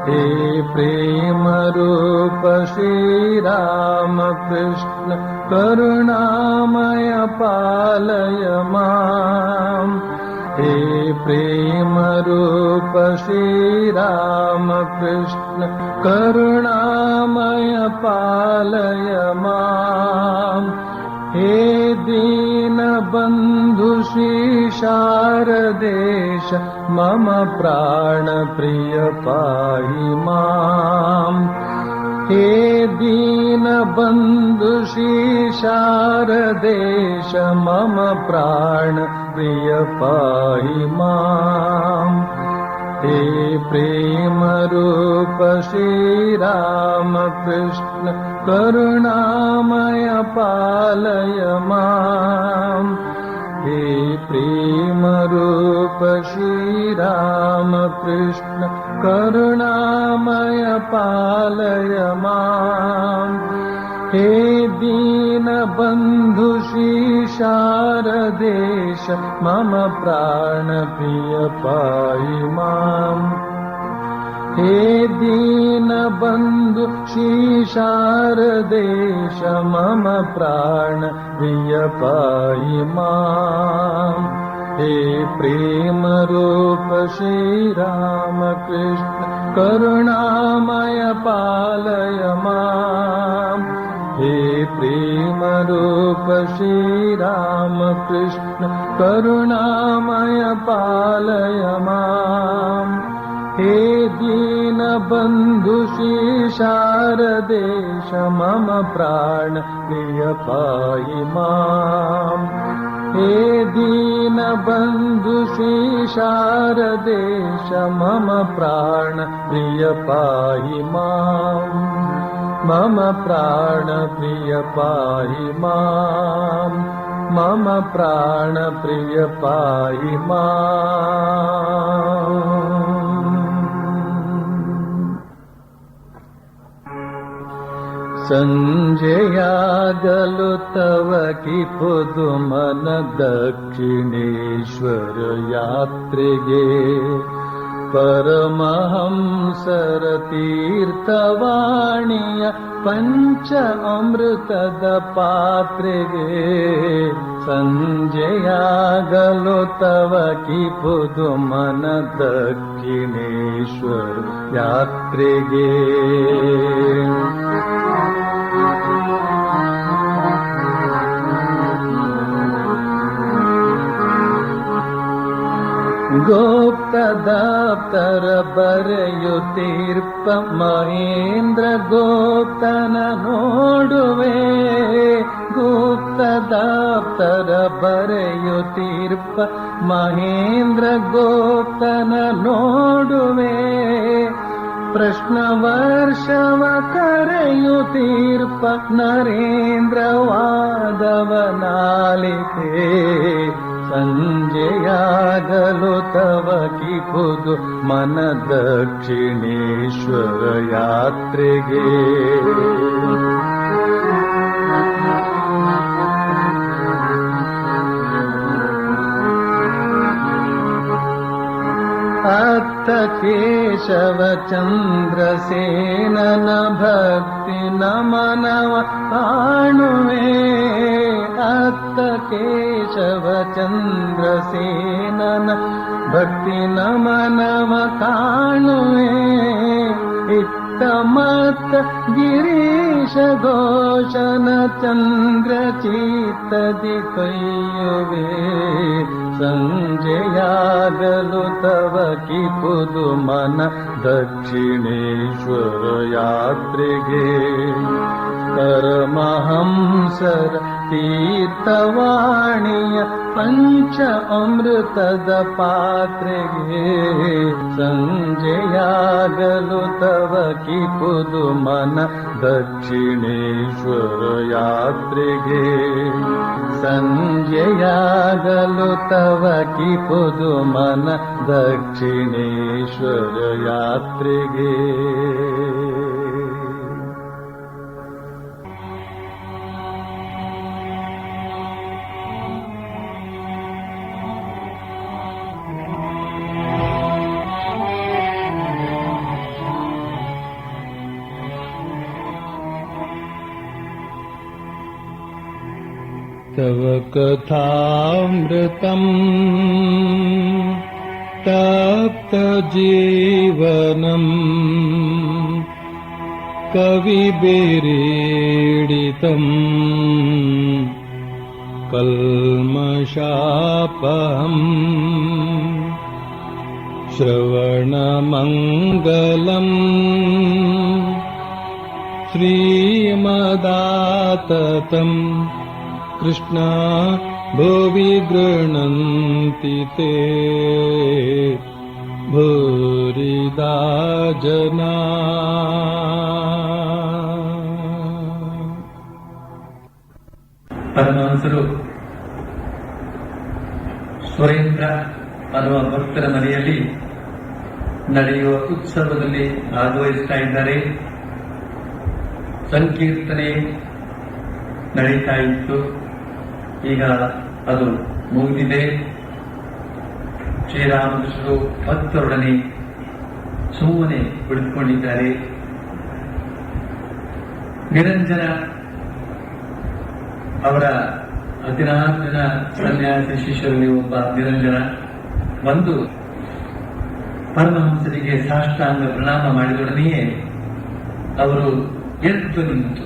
हे प्रेम रूप श्री राम कृष्ण करुणामय पालय माम्। हे प्रेम रूप श्री राम कृष्ण करुणामय पालय माम्। हे दीन बंधु श्री शारदेश मम प्राण प्रिय पाहि माम्। हे दीन बंधु श्री शारदेश मम प्राण प्रिय पाहि माम्। हे प्रेम रूप श्री राम कृष्ण करुणामय पालय माम्। हे प्रेम रूप श्री राम कृष्ण करुणामय पालय माम्। हे दीन बंधु श्री शारदेश मम प्राण प्रिय पाहि माम्। हे दीन बंधु श्री शारदेश मम प्राण प्रिय पाहि माम्। हे प्रेम रूप श्री राम कृष्ण करुणामय पालय माम्। हे प्रेम रूप श्री राम कृष्ण करुणामय पालय माम्। हे दीन बंधु श्री शारदेश मम प्राण प्रिय पाहि माम्। हे दीन बंधु श्री शारदेश मम प्राण प्रिय पाहि माम्। मम प्राण प्रिय पाहि माम्। मम प्राण प्रिय पाहि माम्। संजयागलु तव की पुदुमन दक्षिणेश्वर यात्रेगे परमहंसर तीर्थवाणीय पंच अमृतद पात्रेगे संजयागलो तव की पुदुमन दक्षिणेश्वर यात्रेगे गोप्त दप्तर बರೆಯುತ್ತೀರ್ಪ ಮಹೇಂದ್ರ ಗೋಪ್ತನ ನೋಡುವೆ ಗುಪ್ತ ದಪ್ತರ ಬರೆಯುತ್ತೀರ್ಪ ಮಹೇಂದ್ರ ಗೋಪ್ತನ ನೋಡುವೆ ಪ್ರಶ್ನ ವರ್ಷವ ಕರೆಯುತ್ತೀರ್ಪ ನರೇಂದ್ರ ವಾದವನಾಲಿತೆ ಸಂಜೆಯಾಗಲು ತವ ಕಿ ಖುದು ಮನ ದಕ್ಷಿಣೇಶ್ವರ ಯಾತ್ರೆಗೆ ಅತ್ತ ಕೇಶವ ಚಂದ್ರಸೇನನ ಭಕ್ತಿ ನಮನವ ಕಾಣುವೆ ಅತ್ತ ಕೇಶವ ಚಂದ್ರಸೇನನ ಭಕ್ತಿ ನಮನವ ಕಾಣುವೆ ಇತ್ತ ಮತ್ತ ಗಿರೀಶ ಘೋಷನ ಚಂದ್ರ ಚಿತ್ತದಿ ಕೈಯುವೆ ಸಂಜೆಯಾಗಲು ತವ ಕಿ ಖುದು ಮನ ದಕ್ಷಿಣೇಶ್ವರ ಯಾತ್ರೆಗೆ ಪರಮಹಂಸರ ತೀರ್ಥವಾಣಿಯ ಪಂಚ ಅಮೃತದ ಪಾತ್ರೆಗೆ ಸಂಜೆಯಾಗಲು ತವ ಕಿ ಖುದು ಮನ ದಕ್ಷಿಣೇಶ್ವರ ಯಾತ್ರೆಗೆ ಸಂಜೆಯಾಗಲು ತವ ಕಿ ಖುದು ಮನ ದಕ್ಷಿಣೇಶ್ವರ ಯಾತ್ರೆಗೆ तव कथामृतम् तप्तजीवनम् कविभिरीडितम् कल्मषापहम् श्रवणमङ्गलम् श्रीमदाततम् कृष्णा भुवि गृह्णन्ति ते भूरिदा जना। ಪರಮಹಂಸರು ಸುರೇಂದ್ರ ಅನ್ನುವ ಭಕ್ತರ ಮನೆಯಲ್ಲಿ ನಡೆಯುವ ಉತ್ಸವದಲ್ಲಿ ಭಾಗವಹಿಸ್ತಾ ಇದ್ದಾರೆ. ಸಂಕೀರ್ತನೆ ನಡೀತಾ ಇತ್ತು. ಈಗ ಅದು ಮುಗಿದಿದೆ. ಶ್ರೀರಾಮಕೃಷ್ಣರು ಭಕ್ತರೊಡನೆ ಸುಮ್ಮನೆ ಕುಳಿತುಕೊಂಡಿದ್ದಾರೆ. ನಿರಂಜನ ಅವರ 14 ಜನ ಸನ್ಯಾಸಿ ಶಿಷ್ಯರಲ್ಲಿ ಒಬ್ಬ ನಿರಂಜನ ಬಂದು ಪರಮಹಂಸರಿಗೆ ಸಾಷ್ಟಾಂಗ ಪ್ರಣಾಮ ಮಾಡಿದೊಡನೆಯೇ ಅವರು ಎದ್ದು ನಿಂತು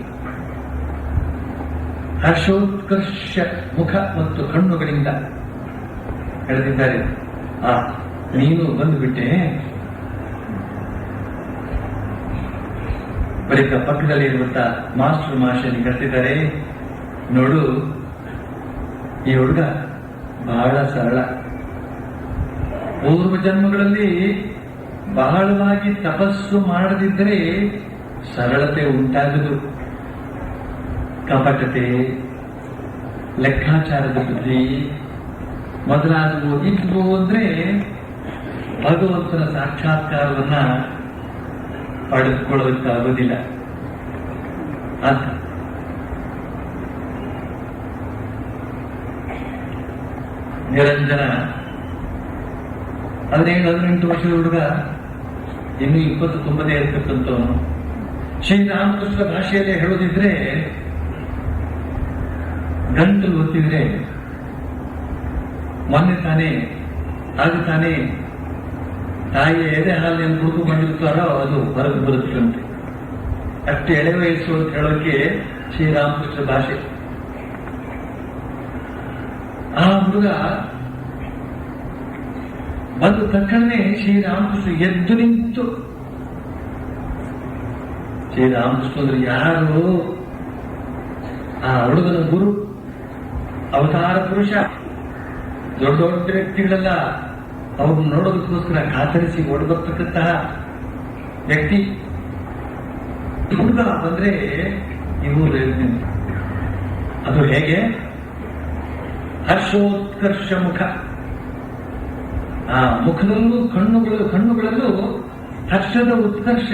ಹರ್ಷೋತ್ಕರ್ಷ ಮುಖ ಮತ್ತು ಕಣ್ಣುಗಳಿಂದ ಹೇಳಿದ್ದಾರೆ, ನೀನು ಬಂದುಬಿಟ್ಟೆ. ಬಳಿಕ ಪಕ್ಕದಲ್ಲಿ ಇರುವಂತ ಮಾಸ್ಟರ್ ಮಾಷನಿ ಕರೆದಿದ್ದಾರೆ, ನೋಡು, ಈ ಹುಡುಗ ಬಹಳ ಸರಳ. ಪೂರ್ವ ಜನ್ಮಗಳಲ್ಲಿ ಬಹಳವಾಗಿ ತಪಸ್ಸು ಮಾಡದಿದ್ದರೆ ಸರಳತೆ ಉಂಟಾಗದು. ಕಪಟತೆ, ಲೆಕ್ಕಾಚಾರದ ಬುದ್ಧಿ ಮೊದಲಾದವು ಇದ್ವು ಅಂದ್ರೆ ಭಗವಂತನ ಸಾಕ್ಷಾತ್ಕಾರವನ್ನ ಪಡೆದುಕೊಳ್ಳೋದಕ್ಕಾಗೋದಿಲ್ಲ ಅಂತ. ನಿರಂಜನ 17-18 ವರ್ಷದ ಹುಡುಗ, ಇನ್ನು 20 ತುಂಬದೇ ಇರ್ತಕ್ಕಂಥವನು. ಶ್ರೀರಾಮಕೃಷ್ಣ ಭಾಷೆಯಲ್ಲೇ ಹೇಳೋದಿದ್ರೆ, ಗಂಟಲು ಒತ್ತಿದ್ರೆ ಮೊನ್ನೆ ತಾನೇ ತಾಯಿಯ ಎದೆ ಹಾಲಿನ ಕೂತು ಬಂದಿರ್ತಾರೋ ಅದು ಹೊರಗೆ ಬರುತ್ತಂತೆ. ಅಷ್ಟು ಎಳೆ ವಯಸ್ಸು ಅಂತ ಹೇಳೋಕೆ ಶ್ರೀರಾಮಕೃಷ್ಣ ಭಾಷೆ. ಆ ಹುಡುಗ ಬಂದ ತಕ್ಷಣವೇ ಶ್ರೀರಾಮಕೃಷ್ಣ ಎದ್ದು ನಿಂತು, ಶ್ರೀರಾಮಕೃಷ್ಣ ಅಂದ್ರೆ ಯಾರು? ಆ ಹುಡುಗನ ಗುರು, ಅವತಾರ ಪುರುಷ. ದೊಡ್ಡ ದೊಡ್ಡ ವ್ಯಕ್ತಿಗಳೆಲ್ಲ ಅವ್ರನ್ನ ನೋಡೋದಕ್ಕೋಸ್ಕರ ಕಾತರಿಸಿ ಓಡಬರ್ತಕ್ಕಂತಹ ವ್ಯಕ್ತಿ. ಹುಡುಗ ಬಂದ್ರೆ ಇವರು ಅದು ಹೇಗೆ? ಹರ್ಷೋತ್ಕರ್ಷ ಮುಖ. ಆ ಮುಖದಲ್ಲೂ ಕಣ್ಣುಗಳಲ್ಲೂ ಹರ್ಷದ ಉತ್ಕರ್ಷ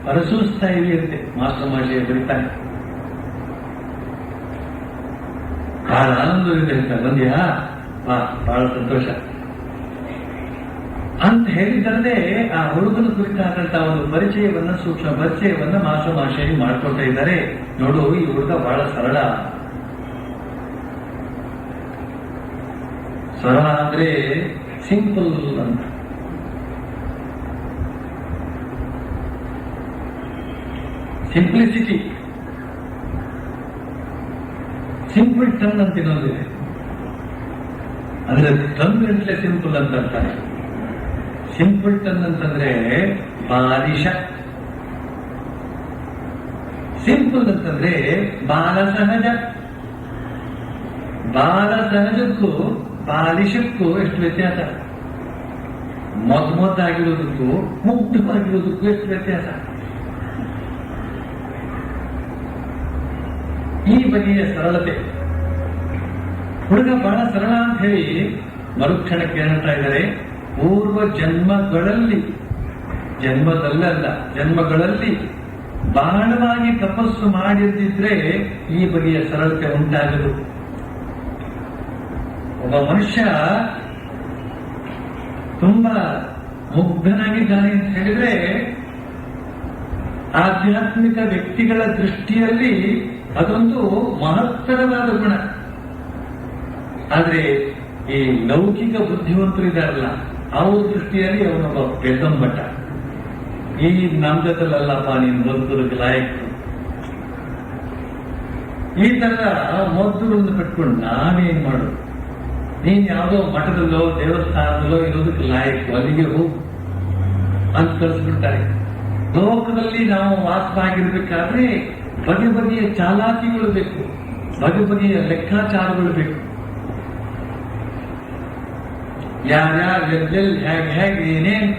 ಹೊರಸೂಸ್ತಾ ಇರುತ್ತೆ. ಮಾಸ್ಟರ್ ಮಾಷೆ ಬರೀತಾನೆ, ಬಹಳ ಆನಂದವಿದೆ ಅಂತ ಬಂದ್ಯಾ, ಬಹಳ ಸಂತೋಷ ಅಂತ ಹೇಳಿದ್ದಲ್ಲದೆ ಆ ಹುಡುಗನ ಕುರಿತಾದಂತಹ ಒಂದು ಪರಿಚಯವನ್ನ, ಸೂಕ್ಷ್ಮ ಪರಿಚಯವನ್ನ ಮಾಸ್ಟರ್ ಮಾಷೆಯಲ್ಲಿ ಮಾಡ್ಕೊಳ್ತಾ ಇದ್ದಾರೆ. ನೋಡು, ಈ ಹುಡುಗ ಬಹಳ ಸರಳ. ಸರಳ ಅಂದ್ರೆ ಸಿಂಪಲ್ ಅಂತ. ಸಿಂಪ್ಲಿಸಿಟಿ, ಸಿಂಪಲ್ ಟನ್ ಅಂತ ಇನ್ನೊಂದಿದೆ. ಅಂದ್ರೆ ಟನ್ ಗಂಟ್ಲೆ ಸಿಂಪಲ್ ಅಂತ ಅಂತಾರೆ. ಸಿಂಪಲ್ ಟನ್ ಅಂತಂದ್ರೆ ಬಾಲಿಶ, ಸಿಂಪಲ್ ಅಂತಂದ್ರೆ ಬಾಲ ಸಹಜ. ಬಾಲ ಸಹಜಕ್ಕೂ ಬಾಲಿಶಕ್ಕೂ ಎಷ್ಟು ವ್ಯತ್ಯಾಸ. ಮೊದ್ದಾಗಿರೋದಕ್ಕೂ ಮುಗ್ಧವಾಗಿರೋದಕ್ಕೂ ಎಷ್ಟು ವ್ಯತ್ಯಾಸ. ಈ ಬಗೆಯ ಸರಳತೆ. ಹುಡುಗ ಬಹಳ ಸರಳ ಅಂತ ಹೇಳಿ ಮರುಕ್ಷಣಕ್ಕೆ ಹೇಳ್ತಾ ಇದ್ದಾರೆ, ಪೂರ್ವ ಜನ್ಮಗಳಲ್ಲಿ, ಜನ್ಮಗಳಲ್ಲಿ ಬಹಳವಾಗಿ ತಪಸ್ಸು ಮಾಡಿದ್ದಿದ್ರೆ ಈ ಬಗೆಯ ಸರಳತೆ ಉಂಟಾಗದು. ಒಬ್ಬ ಮನುಷ್ಯ ತುಂಬಾ ಮುಗ್ಧನಾಗಿದ್ದಾನೆ ಅಂತ ಹೇಳಿದ್ರೆ ಆಧ್ಯಾತ್ಮಿಕ ವ್ಯಕ್ತಿಗಳ ದೃಷ್ಟಿಯಲ್ಲಿ ಅದೊಂದು ಮಹತ್ತರವಾದ ಗುಣ. ಆದ್ರೆ ಈ ಲೌಕಿಕ ಬುದ್ಧಿವಂತರು ಇದಾರಲ್ಲ, ಅವ್ರ ದೃಷ್ಟಿಯಲ್ಲಿ ಅವನೊಬ್ಬ ಬೆದಂಬಟ್ಟ. ಈ ನಮ್ಮ ಜೊತೆಲಲ್ಲಪ್ಪ ನೀನು ಬದುಕೋದಕ್ಕೆ ಲಾಯಕ್. ಈ ತರದ ಮದ್ದುಗಳನ್ನು ಕಟ್ಕೊಂಡು ನಾವೇನ್ ಮಾಡೋದು? ನೀನ್ ಯಾವುದೋ ಮಠದಲ್ಲೋ ದೇವಸ್ಥಾನದಲ್ಲೋ ಇರೋದಕ್ಕೆ ಲಾಯಕ್, ಅಲ್ಲಿಗೆ ಹೋಗು ಅಂತ ಕಳಿಸ್ಬಿಡ್ತಾರೆ. ಲೋಕದಲ್ಲಿ ನಾವು ವಾಸವಾಗಿರ್ಬೇಕಾದ್ರೆ ಬಗೆ ಬಗೆಯ ಚಾಲಾಕಿಗಳು ಬೇಕು, ಬಗೆ ಬಗೆಯ ಲೆಕ್ಕಾಚಾರಗಳು ಬೇಕು. ಯಾರ್ಯಾರು ಎಲ್ಲೆಲ್ಲಿ ಹೇಗೆ ಏನೇನ್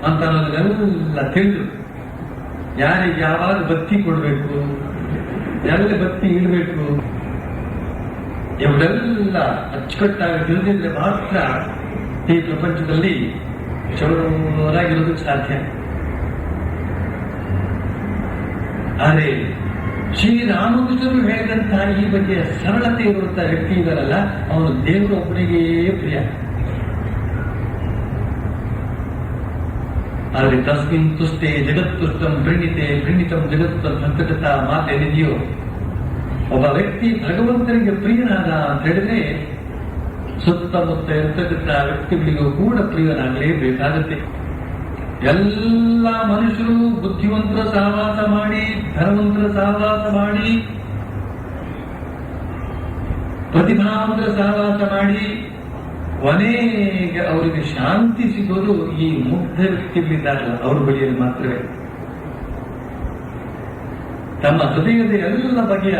ಅಂತ ಅನ್ನೋದನ್ನೆಲ್ಲ ತಿಳಿದು, ಯಾರಿಗೆ ಯಾವಾಗ ಬತ್ತಿ ಕೊಡ್ಬೇಕು, ಎಲ್ಲಿ ಬತ್ತಿ ಇಡಬೇಕು, ಇವೆಲ್ಲ ಅಚ್ಚುಕಟ್ಟಾಗಿ ತಿಳಿದಿದ್ರೆ ಮಾತ್ರ ಈ ಪ್ರಪಂಚದಲ್ಲಿ ಜೋರಾಗಿರೋದಕ್ಕೆ ಸಾಧ್ಯ. ಆದರೆ ಶ್ರೀರಾಮಕೃಷ್ಣರು ಹೇಳಿದಂತಹ ಈ ಬಗ್ಗೆ ಸರಳತೆ ಇರುವಂತಹ ವ್ಯಕ್ತಿ ಇದಾರಲ್ಲ, ಅವನು ದೇವರು ಒಬ್ಬನಿಗೆ ಪ್ರಿಯ. ಆದರೆ ತಸ್ಮಿನ್ ತುಷ್ಟೇ ಜಗತ್ತುಷ್ಟಂ ಪ್ರಣೀತಂ ಜಗತ್ತು ಸಂಕಟತ ಮಾತೇನಿದೆಯೋ, ಒಬ್ಬ ವ್ಯಕ್ತಿ ಭಗವಂತನಿಗೆ ಪ್ರಿಯನಾದ ಅಂತ ಹೇಳಿದ್ರೆ ಸುತ್ತಮುತ್ತ ಇರ್ತಕ್ಕಂಥ ವ್ಯಕ್ತಿಗಳಿಗೂ ಕೂಡ ಪ್ರಿಯನಾಗಲೇಬೇಕಾಗತ್ತೆ. ಎಲ್ಲ ಮನುಷ್ಯರು ಬುದ್ಧಿವಂತರ ಸಹವಾಸ ಮಾಡಿ, ಧನವಂತರ ಸಹವಾಸ ಮಾಡಿ, ಪ್ರತಿಭಾವಂತರ ಸಹವಾಸ ಮಾಡಿ, ಕೊನೆಗೆ ಅವರಿಗೆ ಶಾಂತಿ ಸಿಗೋದು ಈ ಮುಗ್ಧ ವ್ಯಕ್ತಿಗಳಿದ್ದಾರಲ್ಲ ಅವ್ರ ಬಳಿಯಲ್ಲಿ ಮಾತ್ರವೇ. ತಮ್ಮ ಹೃದಯದ ಎಲ್ಲ ಬಗೆಯ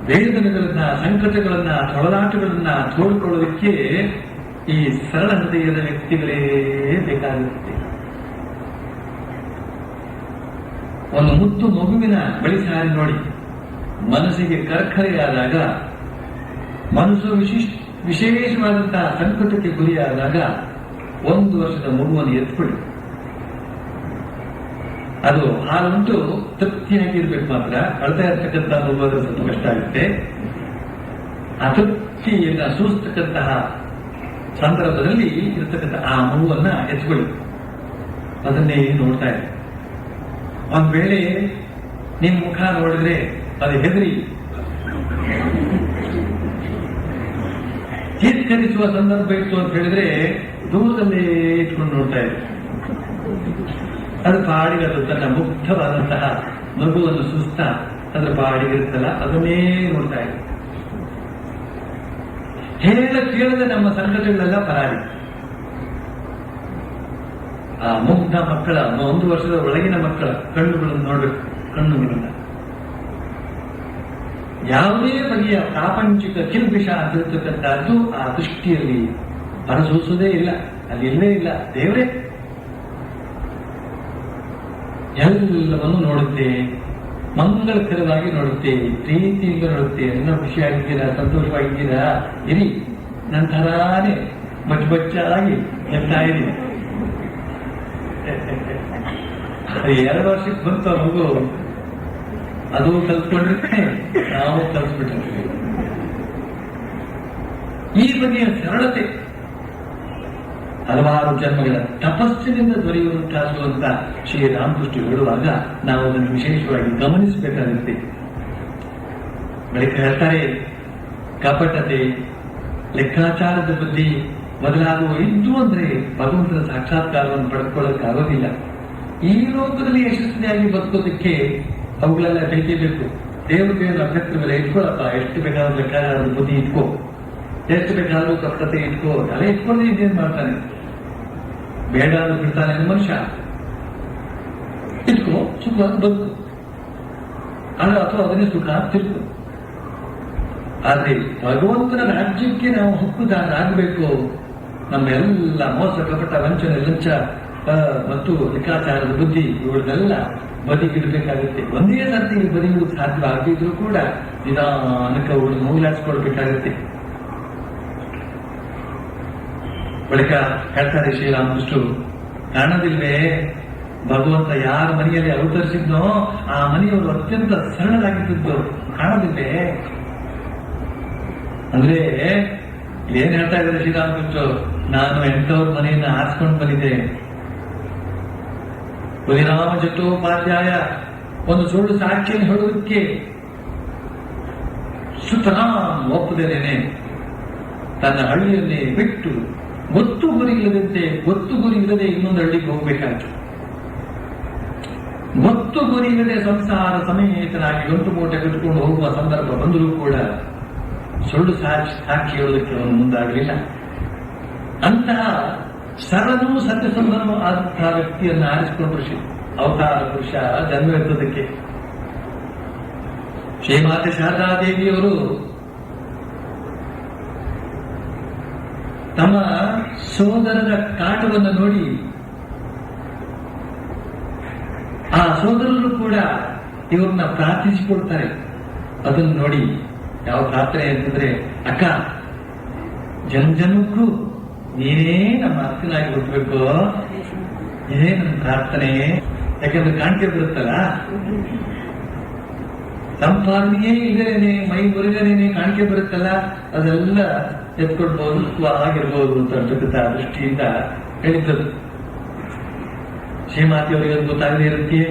ವೇದನೆಗಳನ್ನ, ಸಂಕಟಗಳನ್ನ, ತೊಳಲಾಟಗಳನ್ನ ತೋಡ್ಕೊಳ್ಳೋದಕ್ಕೆ ಈ ಸರಳ ಹೃದಯದ ವ್ಯಕ್ತಿಗಳೇ ಬೇಕಾಗುತ್ತೆ. ಒಂದು ಮುದ್ದು ಮಗುವಿನ ಬಳಿ ಸಾರಿ ನೋಡಿ, ಮನಸ್ಸಿಗೆ ಕರ್ಕರೆಯಾದಾಗ, ಮನಸ್ಸು ವಿಶೇಷವಾದಂತಹ ಸಂಕಟಕ್ಕೆ ಗುರಿಯಾದಾಗ 1 ವರ್ಷದ ಮಗುವನ್ನು ಎತ್ಕೊಳ್ಳಿ. ಅದು ಹಾಲುಂಟು ತೃಪ್ತಿಯಾಗಿರ್ಬೇಕು ಮಾತ್ರ. ಅಳ್ತಾ ಇರ್ತಕ್ಕಂಥ ಮಗು ಅದು ಸ್ವಲ್ಪ ಕಷ್ಟ ಆಗುತ್ತೆ. ಆ ತೃಪ್ತಿಯನ್ನ ಸೂಚಿಸ್ತಕ್ಕಂತಹ ಸಂದರ್ಭದಲ್ಲಿ ಇರತಕ್ಕಂಥ ಆ ಮಗುವನ್ನ ಎತ್ಕೊಳ್ಳಿ, ಅದನ್ನೇ ನೋಡ್ತಾ ಇದೆ. ಒಂದ್ ವೇಳೆ ನಿಮ್ ಮುಖ ನೋಡಿದ್ರೆ ಅದು ಹೆದರಿ ಚೀತ್ಕರಿಸುವ ಸಂದರ್ಭ ಇತ್ತು ಅಂತ ಹೇಳಿದ್ರೆ ದೂರದಲ್ಲೇ ಇಟ್ಕೊಂಡು ನೋಡ್ತಾ ಇದೆ. ಅದು ಪಾಡಿಗೆ ಅದು ತನ್ನ ಮುಗ್ಧವಾದಂತಹ ಮಗುವನ್ನು ಸುಸ್ತ ಅದರ ಪಾಡಿಗಿರುತ್ತಲ್ಲ ಅದನ್ನೇ ನೋಡ್ತಾ ಇದೆ. ಕೇಳದೆ ನಮ್ಮ ಸಂಕಟಗಳೆಲ್ಲ ಪರಾರಿ. ಆ ಮುಗ್ಧ ಮಕ್ಕಳ 1 ವರ್ಷದ ಒಳಗಿನ ಮಕ್ಕಳ ಕಣ್ಣುಗಳನ್ನು ನೋಡ್ಬೇಕು. ಕಣ್ಣುಗಳನ್ನ ಯಾವುದೇ ಬಗೆಯ ಪ್ರಾಪಂಚಿಕ ಕಿಲ್ಬಿಷ ಅಂತಿರ್ತಕ್ಕಂಥದ್ದು ಆ ದೃಷ್ಟಿಯಲ್ಲಿ ಹೊರಸೂಸುವುದೇ ಇಲ್ಲ, ಅಲ್ಲಿ ಇಲ್ಲೇ ಇಲ್ಲ. ದೇವರೇ ಎಲ್ಲವನ್ನು ನೋಡುತ್ತೆ, ಮಂಗಳಕರವಾಗಿ ನೋಡುತ್ತೆ, ಪ್ರೀತಿಯಿಂದ ನೋಡುತ್ತೆ. ಎಲ್ಲ ಖುಷಿಯಾಗಿದ್ದೀರಾ, ಸಂತೋಷವಾಗಿದ್ದೀರಾ, ಇರಿ ನನ್ನ ತರಾನೇ ಬಚ್ಚಾಗಿ ಎತ್ತಾ ಇದ್ದೀನಿ. 2 ವರ್ಷಕ್ಕೆ ಬಂತು ಮಗು, ಅದು ಕಲ್ತ್ಕೊಂಡಿರುತ್ತೆ, ನಾವು ಕಲ್ಸ್ಬಿಟ್ಟಿರ್ತೀವಿ. ಈ ಬಗೆಯ ಸರಳತೆ ಹಲವಾರು ಜನ್ಮಗಳ ತಪಸ್ಸಿನಿಂದ ದೊರೆಯುವಂತಹದ್ದು ಅಂತ ಶ್ರೀರಾಮಕೃಷ್ಣ ಹೇಳುವಾಗ ನಾವು ಅದನ್ನು ವಿಶೇಷವಾಗಿ ಗಮನಿಸಬೇಕಾಗುತ್ತೆ. ಬಳಿಕ ಹೇಳ್ತಾರೆ, ಕಪಟತೆ, ಲೆಕ್ಕಾಚಾರದ ಬುದ್ಧಿ ಮೊದಲಾಗುವ ಇದ್ದು ಅಂದ್ರೆ ಭಗವಂತನ ಸಾಕ್ಷಾತ್ಕಾರವನ್ನು ಪಡೆದುಕೊಳ್ಳೋಕ್ಕಾಗೋದಿಲ್ಲ. ಈ ಲೋಕದಲ್ಲಿ ಯಶಸ್ವಿಯಾಗಿ ಬದುಕೋದಕ್ಕೆ ಅವುಗಳೆಲ್ಲ ಬೇಕೇಬೇಕು. ದೇವತೆಯನ್ನು ಅಭ್ಯರ್ಥಿಗಳ ಇಟ್ಕೊಳ್ಳಪ್ಪ, ಎಷ್ಟು ಬೇಕಾದ್ರೂ ಲೆಕ್ಕಾಚಾರದ ಬುದ್ಧಿ ಇಟ್ಕೋ, ಎಷ್ಟು ಬೇಕಾದ್ರೂ ಕಪಟತೆ ಇಟ್ಕೋ, ಅಲ್ಲ ಇಟ್ಕೊಳ್ಳಿ ಇದೇನ್ ಮಾಡ್ತಾನೆ, ಬೇಡ ಅಂತ ಬಿಡ್ತಾನೆ ಮನುಷ್ಯ. ಇಟ್ಕೋ, ಸುಖ ಬದುಕು, ಅಥವಾ ಅದನ್ನೇ ಸುಖ ತಿಳ್ಕೊ. ಆದ್ರೆ ಭಗವಂತನ ರಾಜ್ಯಕ್ಕೆ ನಾವು ಹಕ್ಕುದಾರರಾಗಬೇಕು. ನಮ್ಮ ಎಲ್ಲ ಮೋಸ, ಕಪಟ, ವಂಚನೆ, ಲಂಚ ಮತ್ತು ಲೆಕ್ಕಾಚಾರದ ಬುದ್ಧಿ ಇವುಗಳನ್ನೆಲ್ಲ ಬದಿಗಿಡಬೇಕಾಗುತ್ತೆ. ಒಂದೇ ಸರ್ತಿ ಬದಿಗಿಡೋದು ಸಾಧ್ಯ ಆಗಿದ್ರು ಕೂಡ ನಿಧಾನಕ್ಕೆ ಅವುಗಳನ್ನು ಮೂಲಾಡಿಸ್ಕೊಳ್ಬೇಕಾಗುತ್ತೆ. ಬಳಿಕ ಹೇಳ್ತಾರೆ ಶ್ರೀರಾಮಕೃಷ್ಣರು, ಕಾಣೋದಿಲ್ವೇ ಭಗವಂತ ಯಾರ ಮನೆಯಲ್ಲಿ ಅವತರಿಸಿದ್ನೋ ಆ ಮನೆಯವರು ಅತ್ಯಂತ ಸರಳರಾಗಿದ್ದು ಕಾಣೋದಿಲ್ವೇ? ಅಂದ್ರೆ ಏನ್ ಹೇಳ್ತಾ ಇದ್ದಾರೆ ಶ್ರೀರಾಮಕೃಷ್ಣರು, ನಾನು ಎಂಟವ್ರ ಮನೆಯನ್ನ ಆರಿಸ್ಕೊಂಡು ಬಂದಿದ್ದೆ. ಬಲಿರಾಮ ಚಟ್ಟೋಪಾಧ್ಯಾಯ ಒಂದು ಸುಳ್ಳು ಸಾಕ್ಷಿಯನ್ನು ಹೇಳೋದಕ್ಕೆ ಸುತರಾಮ್ ಒಪ್ಪದೇನೆ ತನ್ನ ಹಳ್ಳಿಯನ್ನೇ ಬಿಟ್ಟು ಗೊತ್ತು ಗುರಿ ಇಲ್ಲದಂತೆ ಗೊತ್ತು ಗುರಿ ಇಲ್ಲದೆ ಇನ್ನೊಂದು ಹಳ್ಳಿಗೆ ಹೋಗ್ಬೇಕಾಯ್ತು. ಗೊತ್ತು ಗುರಿ ಇಲ್ಲದೆ ಸಂಸಾರ ಸಮೇತನಾಗಿ ಗಂಟು ಮೂಟೆ ಕಟ್ಟಿಕೊಂಡು ಹೋಗುವ ಸಂದರ್ಭ ಬಂದರೂ ಕೂಡ ಸುಳ್ಳು ಸಾಕ್ಷಿ ಹೇಳೋದಕ್ಕೆ ಅವನು ಮುಂದಾಗಲಿಲ್ಲ. ಅಂತಹ ಸರಳನೂ ಸತ್ಯಸಂಧನೂ ಆದಂತಹ ವ್ಯಕ್ತಿಯನ್ನು ಆರಿಸಿಕೊಂಡ್ರು ಅವತಾರ ಪುರುಷ ಜನ್ಮವೆತ್ತದಕ್ಕೆ. ಶ್ರೀಮಾತೆ ಶಾರದಾದೇವಿಯವರು ತಮ್ಮ ಸೋದರರ ಕಾಟವನ್ನು ನೋಡಿ ಆ ಸೋದರರು ಕೂಡ ಇವ್ರನ್ನ ಪ್ರಾರ್ಥಿಸಿಕೊಳ್ತಾರೆ. ಅದನ್ನು ನೋಡಿ ಯಾವ ಪ್ರಾರ್ಥನೆ ಅಂತಂದ್ರೆ, ಅಕ್ಕ ಜನಕ್ಕೂ ನೀನೇ ನಮ್ಮ ಅಕ್ಕನಾಗಿ ಹುಟ್ಟಬೇಕು, ಇದೇ ನನ್ನ ಪ್ರಾರ್ಥನೆ. ಯಾಕಂದ್ರೆ ಕಾಣಿಕೆ ಬರುತ್ತಲ್ಲ, ಸಂಪಾದನೆಯೇ ಇದೇನೆ ಮೈ ಮುರುಗನೇನೆ ಕಾಣಿಕೆ ಬರುತ್ತಲ್ಲ, ಅದೆಲ್ಲ ಎತ್ಕೊಳ್ಬಹುದು, ಸುಖವಾಗಿರ್ಬೋದು ಅಂತಕ್ಕಂಥ ದೃಷ್ಟಿಯಿಂದ ಹೇಳಿದ್ದದು. ಶ್ರೀಮಾತಿಯವರಿಗೆ ಅದು ಗೊತ್ತಾಗದೇ ಇರುತ್ತೆ.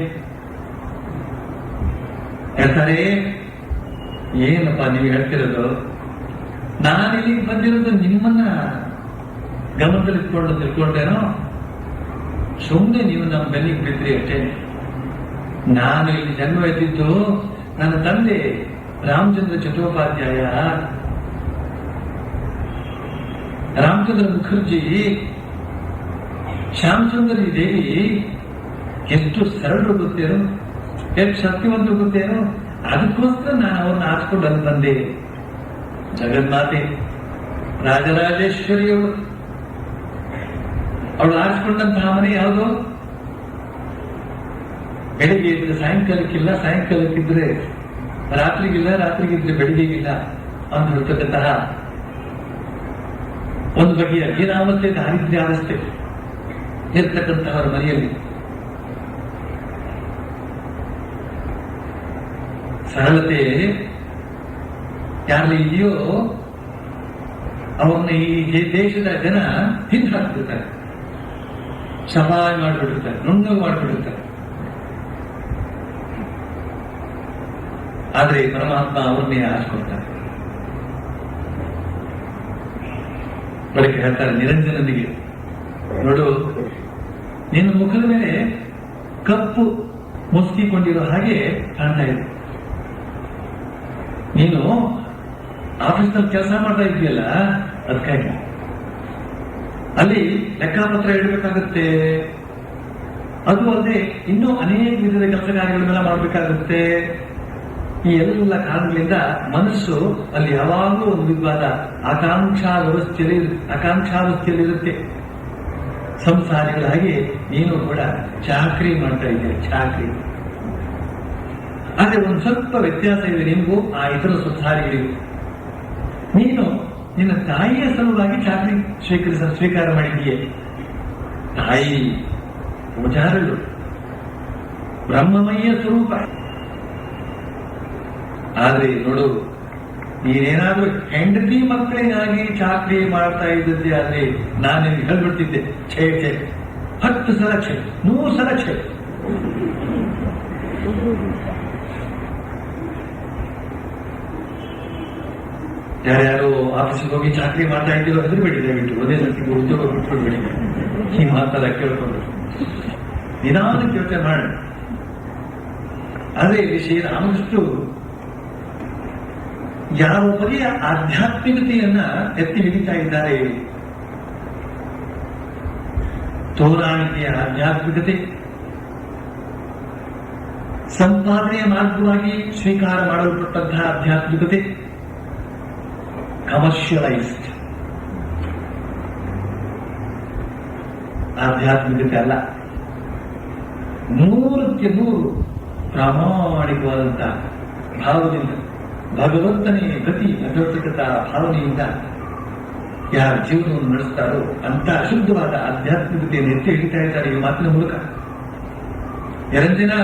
ಹೇಳ್ತಾರೆ, ಏನಪ್ಪ ನೀವು ಹೇಳ್ತಿರೋದು, ನಾನಿಲ್ಲಿಗೆ ಬಂದಿರೋದು ನಿಮ್ಮನ್ನ ಗಮನದಲ್ಲಿ ತಿಳ್ಕೊಂಡೇನೋ, ಸುಮ್ಮನೆ ನೀವು ನಮ್ಮ ಬೆನ್ನಿಗೆ ಬಿದ್ರಿ ಅಷ್ಟೇ. ನಾನು ಇಲ್ಲಿ ಜನ್ಮ ಎದ್ದಿದ್ದು ನನ್ನ ತಂದೆ ರಾಮಚಂದ್ರ ಚಟ್ಟೋಪಾಧ್ಯಾಯ, ರಾಮಚಂದ್ರ ಮುಖರ್ಜಿ, ಶ್ಯಾಮಸುಂದರಿ ದೇವಿ ಎಷ್ಟು ಸರಳರು ಗೊತ್ತೇನು, ಎಷ್ಟು ಸತ್ಯವಂತರು ಗೊತ್ತೇನು, ಅದಕ್ಕೋಸ್ಕರ ನಾನು ಅವ್ರನ್ನ ಆರಿಸ್ಕೊಂಡು ಅಲ್ಲಿ ಬಂದೆ. ಜಗನ್ಮಾತೆ ರಾಜರಾಜೇಶ್ವರಿಯವರು, ಅವಳು ಆರಿಸ್ಕೊಂಡಂತಹ ಮನೆ ಯಾವುದು? ಬೆಳಿಗ್ಗೆ ಇದ್ರೆ ಸಾಯಂಕಾಲಕ್ಕಿಲ್ಲ, ಸಾಯಂಕಾಲಕ್ಕಿದ್ರೆ ರಾತ್ರಿಗಿಲ್ಲ, ರಾತ್ರಿಗಿದ್ರೆ ಬೆಳಿಗ್ಗೆಗಿಲ್ಲ ಅಂತ ಹೇಳ್ತಕ್ಕಂತಹ ಒಂದು ಬಗೆಯ ಹೀನಾವಸ್ಥೆ, ದಾರಿದ್ರ್ಯಾವಸ್ಥೆ ಇರ್ತಕ್ಕಂತಹವರ ಮನೆಯಲ್ಲಿ ಸರಳತೆ ಯಾರಲ್ಲಿ ಇದೆಯೋ ಅವ್ರನ್ನ ಈ ದೇಶದ ಜನ ಹಿಂದೆ ಹಾಕ್ಬಿಡ್ತಾರೆ, ಸಹಾಯ ಮಾಡಿಬಿಟ್ಟಿರ್ತಾರೆ, ನುಣ್ಣಗೆ ಮಾಡಿಬಿಟ್ಟಿರ್ತಾರೆ. ಆದ್ರೆ ಪರಮಾತ್ಮ ಅವ್ರನ್ನೇ ಆರಿಸ್ಕೊಳ್ತಾರೆ. ಬಳಿಕ ಹೇಳ್ತಾರೆ ನಿರಂಜನನಿಗೆ, ನೋಡು ನಿನ್ನ ಮುಖದ ಮೇಲೆ ಕಪ್ಪು ಮುಸ್ಕಿಕೊಂಡಿರೋ ಹಾಗೆ ಕಾಣ್ತಾ ಇದೆ. ನೀನು ಆಫೀಸ್ನಲ್ಲಿ ಕೆಲಸ ಮಾಡ್ತಾ ಇದೆಯಲ್ಲ, ಅದಕ್ಕಾಗಿ ಅಲ್ಲಿ ಲೆಕ್ಕಪತ್ರ ಇಡಬೇಕಾಗುತ್ತೆ. ಅದು ಅಲ್ಲದೆ ಇನ್ನೂ ಅನೇಕ ವಿಧದ ಕೆಲಸ ಕಾರ್ಯಗಳನ್ನೆಲ್ಲ ಮಾಡಬೇಕಾಗುತ್ತೆ. ಈ ಎಲ್ಲ ಕಾರಣಗಳಿಂದ ಮನಸ್ಸು ಅಲ್ಲಿ ಯಾವಾಗಲೂ ಒಂದು ವಿಧವಾದ ಆಕಾಂಕ್ಷಾವಸ್ಥೆಯಲ್ಲಿರುತ್ತೆ. ಸಂಸಾರಿಗಳಾಗಿ ನೀನು ಕೂಡ ಚಾಕ್ರಿ ಮಾಡ್ತಾ ಇದ್ದೆ, ಚಾಕ್ರಿ. ಆದ್ರೆ ಒಂದು ಸ್ವಲ್ಪ ವ್ಯತ್ಯಾಸ ಇದೆ ನಿಮಗೂ ಆ ಇತರ ಸಂಸಾರಿಗಳಿಗೂ. ನೀನು ನಿನ್ನ ತಾಯಿಯ ಸಲುವಾಗಿ ಚಾಕ್ರಿ ಸ್ವೀಕಾರ ಮಾಡಿದೆಯೇ. ತಾಯಿ ಪೂಜಾರಳು, ಬ್ರಹ್ಮಮಯ್ಯ ಸ್ವರೂಪ. ಆದ್ರೆ ನೋಡು, ನೀನೇನಾದ್ರೂ ಹೆಂಡತಿ ಮಕ್ಕಳಿಗಾಗಿ ಚಾಕ್ರಿ ಮಾಡ್ತಾ ಇದ್ದದ್ದೇ ಆದ್ರೆ ನಾನು ನಿನ್ಗೆ ಹೇಳ್ಬಿಡ್ತಿದ್ದೆ, ಛೇ 10 ಸಲ ಛೇ, 100 ಸಲ ಛೇ. ಯಾರ್ಯಾರು ಆಫೀಸಿಗೆ ಹೋಗಿ ಚಾಕ್ರಿ ಮಾಡ್ತಾ ಇದ್ದೀರೋ ಹೆದರ್ಬೇಡಿ, ದಯವಿಟ್ಟು ಒಂದೇ ಸರ್ತಿ ಉದ್ಯೋಗ ಬಿಟ್ಕೊಳ್ಬೇಡಿ. ಈ ಮಾತೆಲ್ಲ ಕೇಳ್ಕೊಂಡು ನಿಧಾನಕ್ಕೆ ಯೋಚನೆ ಮಾಡಿ. ಆದ್ರೆ ಇಲ್ಲಿ ಶ್ರೀರಾಮಕೃಷ್ಣರು ಯಾವ ಬಗೆಯ ಆಧ್ಯಾತ್ಮಿಕತೆಯನ್ನ ಎತ್ತಿ ಹಿಡಿತಾ ಇದ್ದಾರೆ. ತೋರಾಣಿಕೆಯ ಆಧ್ಯಾತ್ಮಿಕತೆ, ಸಂಪಾದನೆಯ ಮಾರ್ಗವಾಗಿ ಸ್ವೀಕಾರ ಮಾಡಲ್ಪಟ್ಟಂತಹ ಆಧ್ಯಾತ್ಮಿಕತೆ, ಕಮರ್ಷಿಯಲೈಸ್ಡ್ ಆಧ್ಯಾತ್ಮಿಕತೆ ಅಲ್ಲ. 100ಕ್ಕೆ 100 ಪ್ರಾಮಾಣಿಕವಾದಂಥ ಭಾವದಿಂದ, ಭಗವಂತನೇ ಗತಿ ಅನ್ನತಕ್ಕಂಥ ಭಾವನೆಯಿಂದ ಯಾರ ಜೀವನವನ್ನು ನಡೆಸ್ತಾರೋ ಅಂತ ಅಶುದ್ಧವಾದ ಆಧ್ಯಾತ್ಮಿಕತೆಯನ್ನು ಎತ್ತಿ ಹಿಡಿತಾ ಇದ್ದಾರೆ ಈ ಮಾತಿನ ಮೂಲಕ. ನಿರಂಜನ,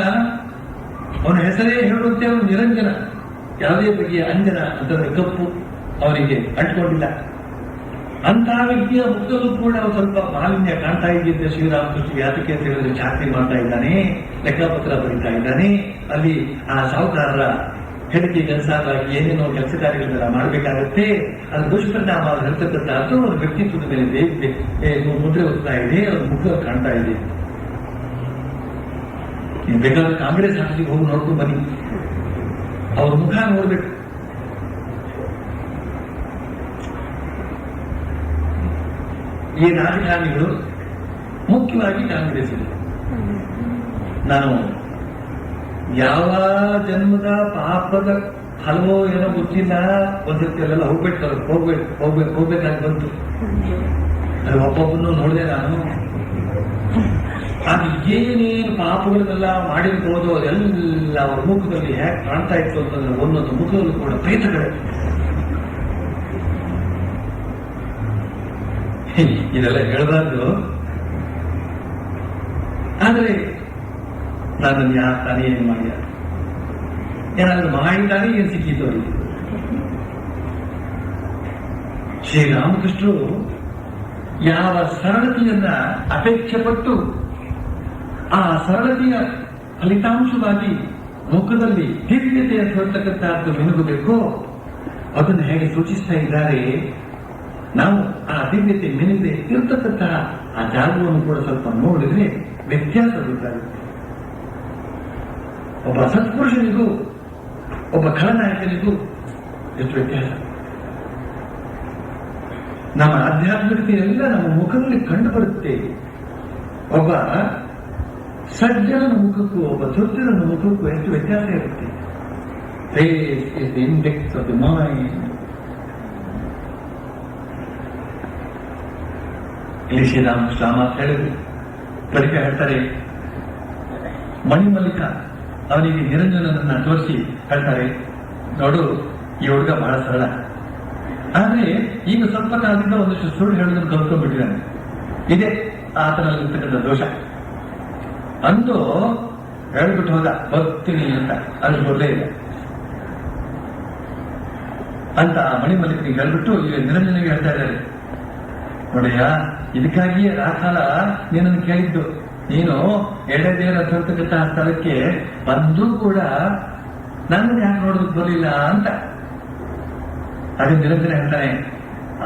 ಅವನ ಹೆಸರೇ ಹೇಳುವಂತೆ ಅವನು ನಿರಂಜನ. ಯಾವುದೇ ಬಗೆಯ ಅಂಜನ ಅಂತಂದ್ರೆ ಕಪ್ಪು ಅವನಿಗೆ ಅಂಟಿಕೊಂಡಿಲ್ಲ. ಅಂತಹ ವ್ಯಕ್ತಿಯ ಮುಖದಲ್ಲೂ ಕೂಡ ಸ್ವಲ್ಪ ಮಾಲಿನ್ಯ ಕಾಣ್ತಾ ಇದೆಯಂತೆ ಶ್ರೀರಾಮಕೃಷ್ಣ. ಯಾತಕ್ಕೆ ಅಂತ ಹೇಳಿದ್ರೆ ಚಾಕರಿ ಮಾಡ್ತಾ ಇದ್ದಾನೆ, ಲೆಕ್ಕಪತ್ರ ಬರೀತಾ ಇದ್ದಾನೆ. ಅಲ್ಲಿ ಆ ಸಾಹುಕಾರರ ಹೆಂಡತಿಗೆ ಅನುಸಾರವಾಗಿ ಏನೇನೋ ಕೆಲಸ ಕಾರ್ಯಗಳನ್ನೆಲ್ಲ ಮಾಡಬೇಕಾಗತ್ತೆ. ಅದು ದುಷ್ಪರಿಣಾಮ ಇರತಕ್ಕಂಥದ್ದು ಅವ್ರ ವ್ಯಕ್ತಿತ್ವದ ಮೇಲೆ ಮುದ್ರೆ ಹೋಗ್ತಾ ಇದೆ, ಅವ್ರ ಮುಖ ಕಾಣ್ತಾ ಇದೆ. ನೀವು ಬೇಕಾದ್ರೆ ಕಾಂಗ್ರೆಸ್ ಆಫೀಸಿಗೆ ಹೋಗಿ ನೋಡ್ಕೊಂಡು ಬನ್ನಿ, ಅವ್ರ ಮುಖ ನೋಡ್ಬೇಕು. ಈ ರಾಜಕಾರಣಿಗಳು ಮುಖ್ಯವಾಗಿ ಕಾಂಗ್ರೆಸ್, ನಾನು ಯಾವ ಜನ್ಮದ ಪಾಪದ ಹಲವೋ ಏನೋ ಗೊತ್ತಿಲ್ಲ, ಒಂದ್ಸತಿ ಅಲ್ಲೆಲ್ಲ ಹೋಗ್ಬೇಕಾಗಿ ಬಂತು. ಅದು ಒಬ್ಬೊಬ್ಬನ್ನು ನೋಡಿದೆ ನಾನು. ಅದು ಏನೇನು ಪಾಪಗಳನ್ನೆಲ್ಲ ಮಾಡಿರ್ಬೋದು ಅದೆಲ್ಲ ಅವ್ರ ಮುಖದಲ್ಲಿ ಹೇಗೆ ಕಾಣ್ತಾ ಇತ್ತು ಅಂತಂದ್ರೆ ಒಂದೊಂದು ಮುಖದಲ್ಲೂ ಕೂಡ ಪ್ರೇತಗಳೇ. ಇದೆಲ್ಲ ಹೇಳಬಾರ್ದು, ಆದ್ರೆ ನಾನು ತಾನೇ ಏನ್ ಮಾಡಿದ, ಏನಾದ್ರೂ ಮಾಡಿದ್ದಾನೆ ಏನ್ ಸಿಕ್ಕಿತ್ತು ಅವರಿಗೆ. ಶ್ರೀರಾಮಕೃಷ್ಣರು ಯಾವ ಸರಳತೆಯನ್ನ ಅಪೇಕ್ಷೆ ಪಟ್ಟು ಆ ಸರಳತೆಯ ಫಲಿತಾಂಶವಾಗಿ ಮುಖದಲ್ಲಿ ದಿವ್ಯತೆಯ ಹೊರತಕ್ಕಂತಹದ್ದು ಮಿನುಗಬೇಕು, ಅದನ್ನು ಹೇಗೆ ಸೂಚಿಸ್ತಾ ಇದ್ದಾರೆ. ನಾವು ಆ ದಿವ್ಯತೆ ಮಿನಿದೆ ಇರತಕ್ಕಂತಹ ಆ ಜಾಗವನ್ನು ಕೂಡ ಸ್ವಲ್ಪ ನೋಡಿದ್ರೆ ವ್ಯತ್ಯಾಸ ಬೇಕಾಗುತ್ತೆ. ಒಬ್ಬ ಸತ್ಪುರುಷನಿಗೂ ಒಬ್ಬ ಖಳನಾಯಕನಿಗೂ ಎಷ್ಟು ವ್ಯತ್ಯಾಸ. ನಮ್ಮ ಆಧ್ಯಾತ್ಮಿಕತೆಯೆಲ್ಲ ನಮ್ಮ ಮುಖದಲ್ಲಿ ಕಂಡು ಬರುತ್ತೆ. ಒಬ್ಬ ಸಜ್ಜನನ ಮುಖಕ್ಕೂ ಒಬ್ಬ ದುರ್ಜನನ ಮುಖಕ್ಕೂ ಎಷ್ಟು ವ್ಯತ್ಯಾಸ ಇರುತ್ತೆ. Face is the index of the mind. ಇಲ್ಲಿ ಶ್ರೀರಾಮಕೃಷ್ಣ ಮಾತು ಹೇಳಿದ್ರು. ಬಳಿಕ ಹೇಳ್ತಾರೆ, ಮಣಿಮಲ್ಲಿಕ ಅವನಿಗೆ ನಿರಂಜನನ್ನ ತೋರಿಸಿ ಹೇಳ್ತಾರೆ, ನೋಡು ಈ ಹುಡುಗ ಬಹಳ ಸರಳ, ಆದ್ರೆ ಈಗ ಸ್ವಲ್ಪ ಕಾಲದಿಂದ ಒಂದಷ್ಟು ಸುಳ್ಳು ಹೇಳೋದನ್ನು ಕಲ್ತ್ಕೊಂಡ್ಬಿಟ್ಟಿದ್ದಾನೆ. ಇದೇ ಆತನಲ್ಲಿರ್ತಕ್ಕಂಥ ದೋಷ. ಅಂದು ಹೇಳ್ಬಿಟ್ಟು ಹೋದ ಬರ್ತೀನಿ ಅಂತ, ಅದು ಬರಲೇ ಇಲ್ಲ ಅಂತ ಮಣಿಮಲ್ಲಿಕನಿಗೆ ಹೇಳ್ಬಿಟ್ಟು ಈಗ ನಿರಂಜನಿಗೆ ಹೇಳ್ತಾ ಇದ್ದಾರೆ, ನೋಡಯ್ಯ ಇದಕ್ಕಾಗಿಯೇ ರಾಕಾಲ ನೀನನ್ನು ಕೇಳಿದ್ದು, ನೀನು ಎಳೆದೇರ ತೋರ್ತಕ್ಕಂತಹ ಸ್ಥಳಕ್ಕೆ ಬಂದು ಕೂಡ ನನ್ನನ್ನು ಯಾಕೆ ನೋಡೋದಕ್ಕೆ ಬರಲಿಲ್ಲ ಅಂತ. ಅದೇ ನಿರಂಜನ ಹೇಳ್ತಾನೆ,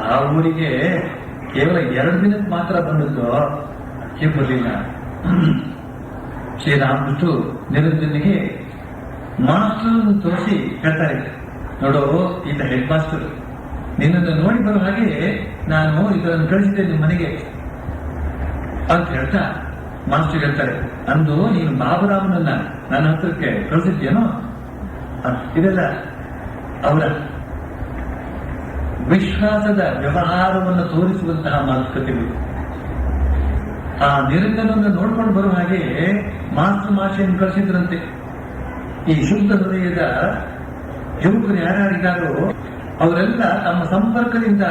ಆ ಊರಿಗೆ ಕೇವಲ 2 ದಿನಕ್ಕೆ ಮಾತ್ರ ಬಂದದ್ದು, ಅದಕ್ಕೆ ಬರಲಿಲ್ಲ. ಶ್ರೀರಾಮಕೃಷ್ಣ ನಿರಂಜನಿಗೆ ಮಾಸ್ಟರ್ ತೋರಿಸಿ ಹೇಳ್ತಾರೆ, ನೋಡು ಈತ ಹೆಡ್ ಮಾಸ್ಟರ್, ನಿನ್ನನ್ನು ನೋಡಿ ಬರೋ ಹಾಗೆ ನಾನು ಇದನ್ನು ಕಳಿಸಿದ್ದೆ ನಿಮ್ಮ ಮನೆಗೆ ಅಂತ ಹೇಳ್ತಾ ಮಾಸ್ಟರ್ ಹೇಳ್ತಾರೆ, ಅಂದು ನೀನು ಬಾಬುರಾಮನನ್ನ ನನ್ನ ಹತ್ರಕ್ಕೆ ಕಳಿಸಿದ್ಯೇನೋ. ಇದೆಲ್ಲ ಅವರ ವಿಶ್ವಾಸದ ವ್ಯವಹಾರವನ್ನು ತೋರಿಸುವಂತಹ ಮಾತುಕತೆಗಳು. ಆ ನಿರಂಜನನ್ನು ನೋಡ್ಕೊಂಡು ಬರುವ ಹಾಗೆ ಮಾಸ್ಟರ್ ಮಾಷೆಯನ್ನು ಕಳಿಸಿದ್ರಂತೆ. ಈ ಶುದ್ಧ ಹೃದಯದ ಯುವಕರು ಯಾರ್ಯಾರಿದ್ದಾರೋ ಅವರೆಲ್ಲ ತಮ್ಮ ಸಂಪರ್ಕದಿಂದ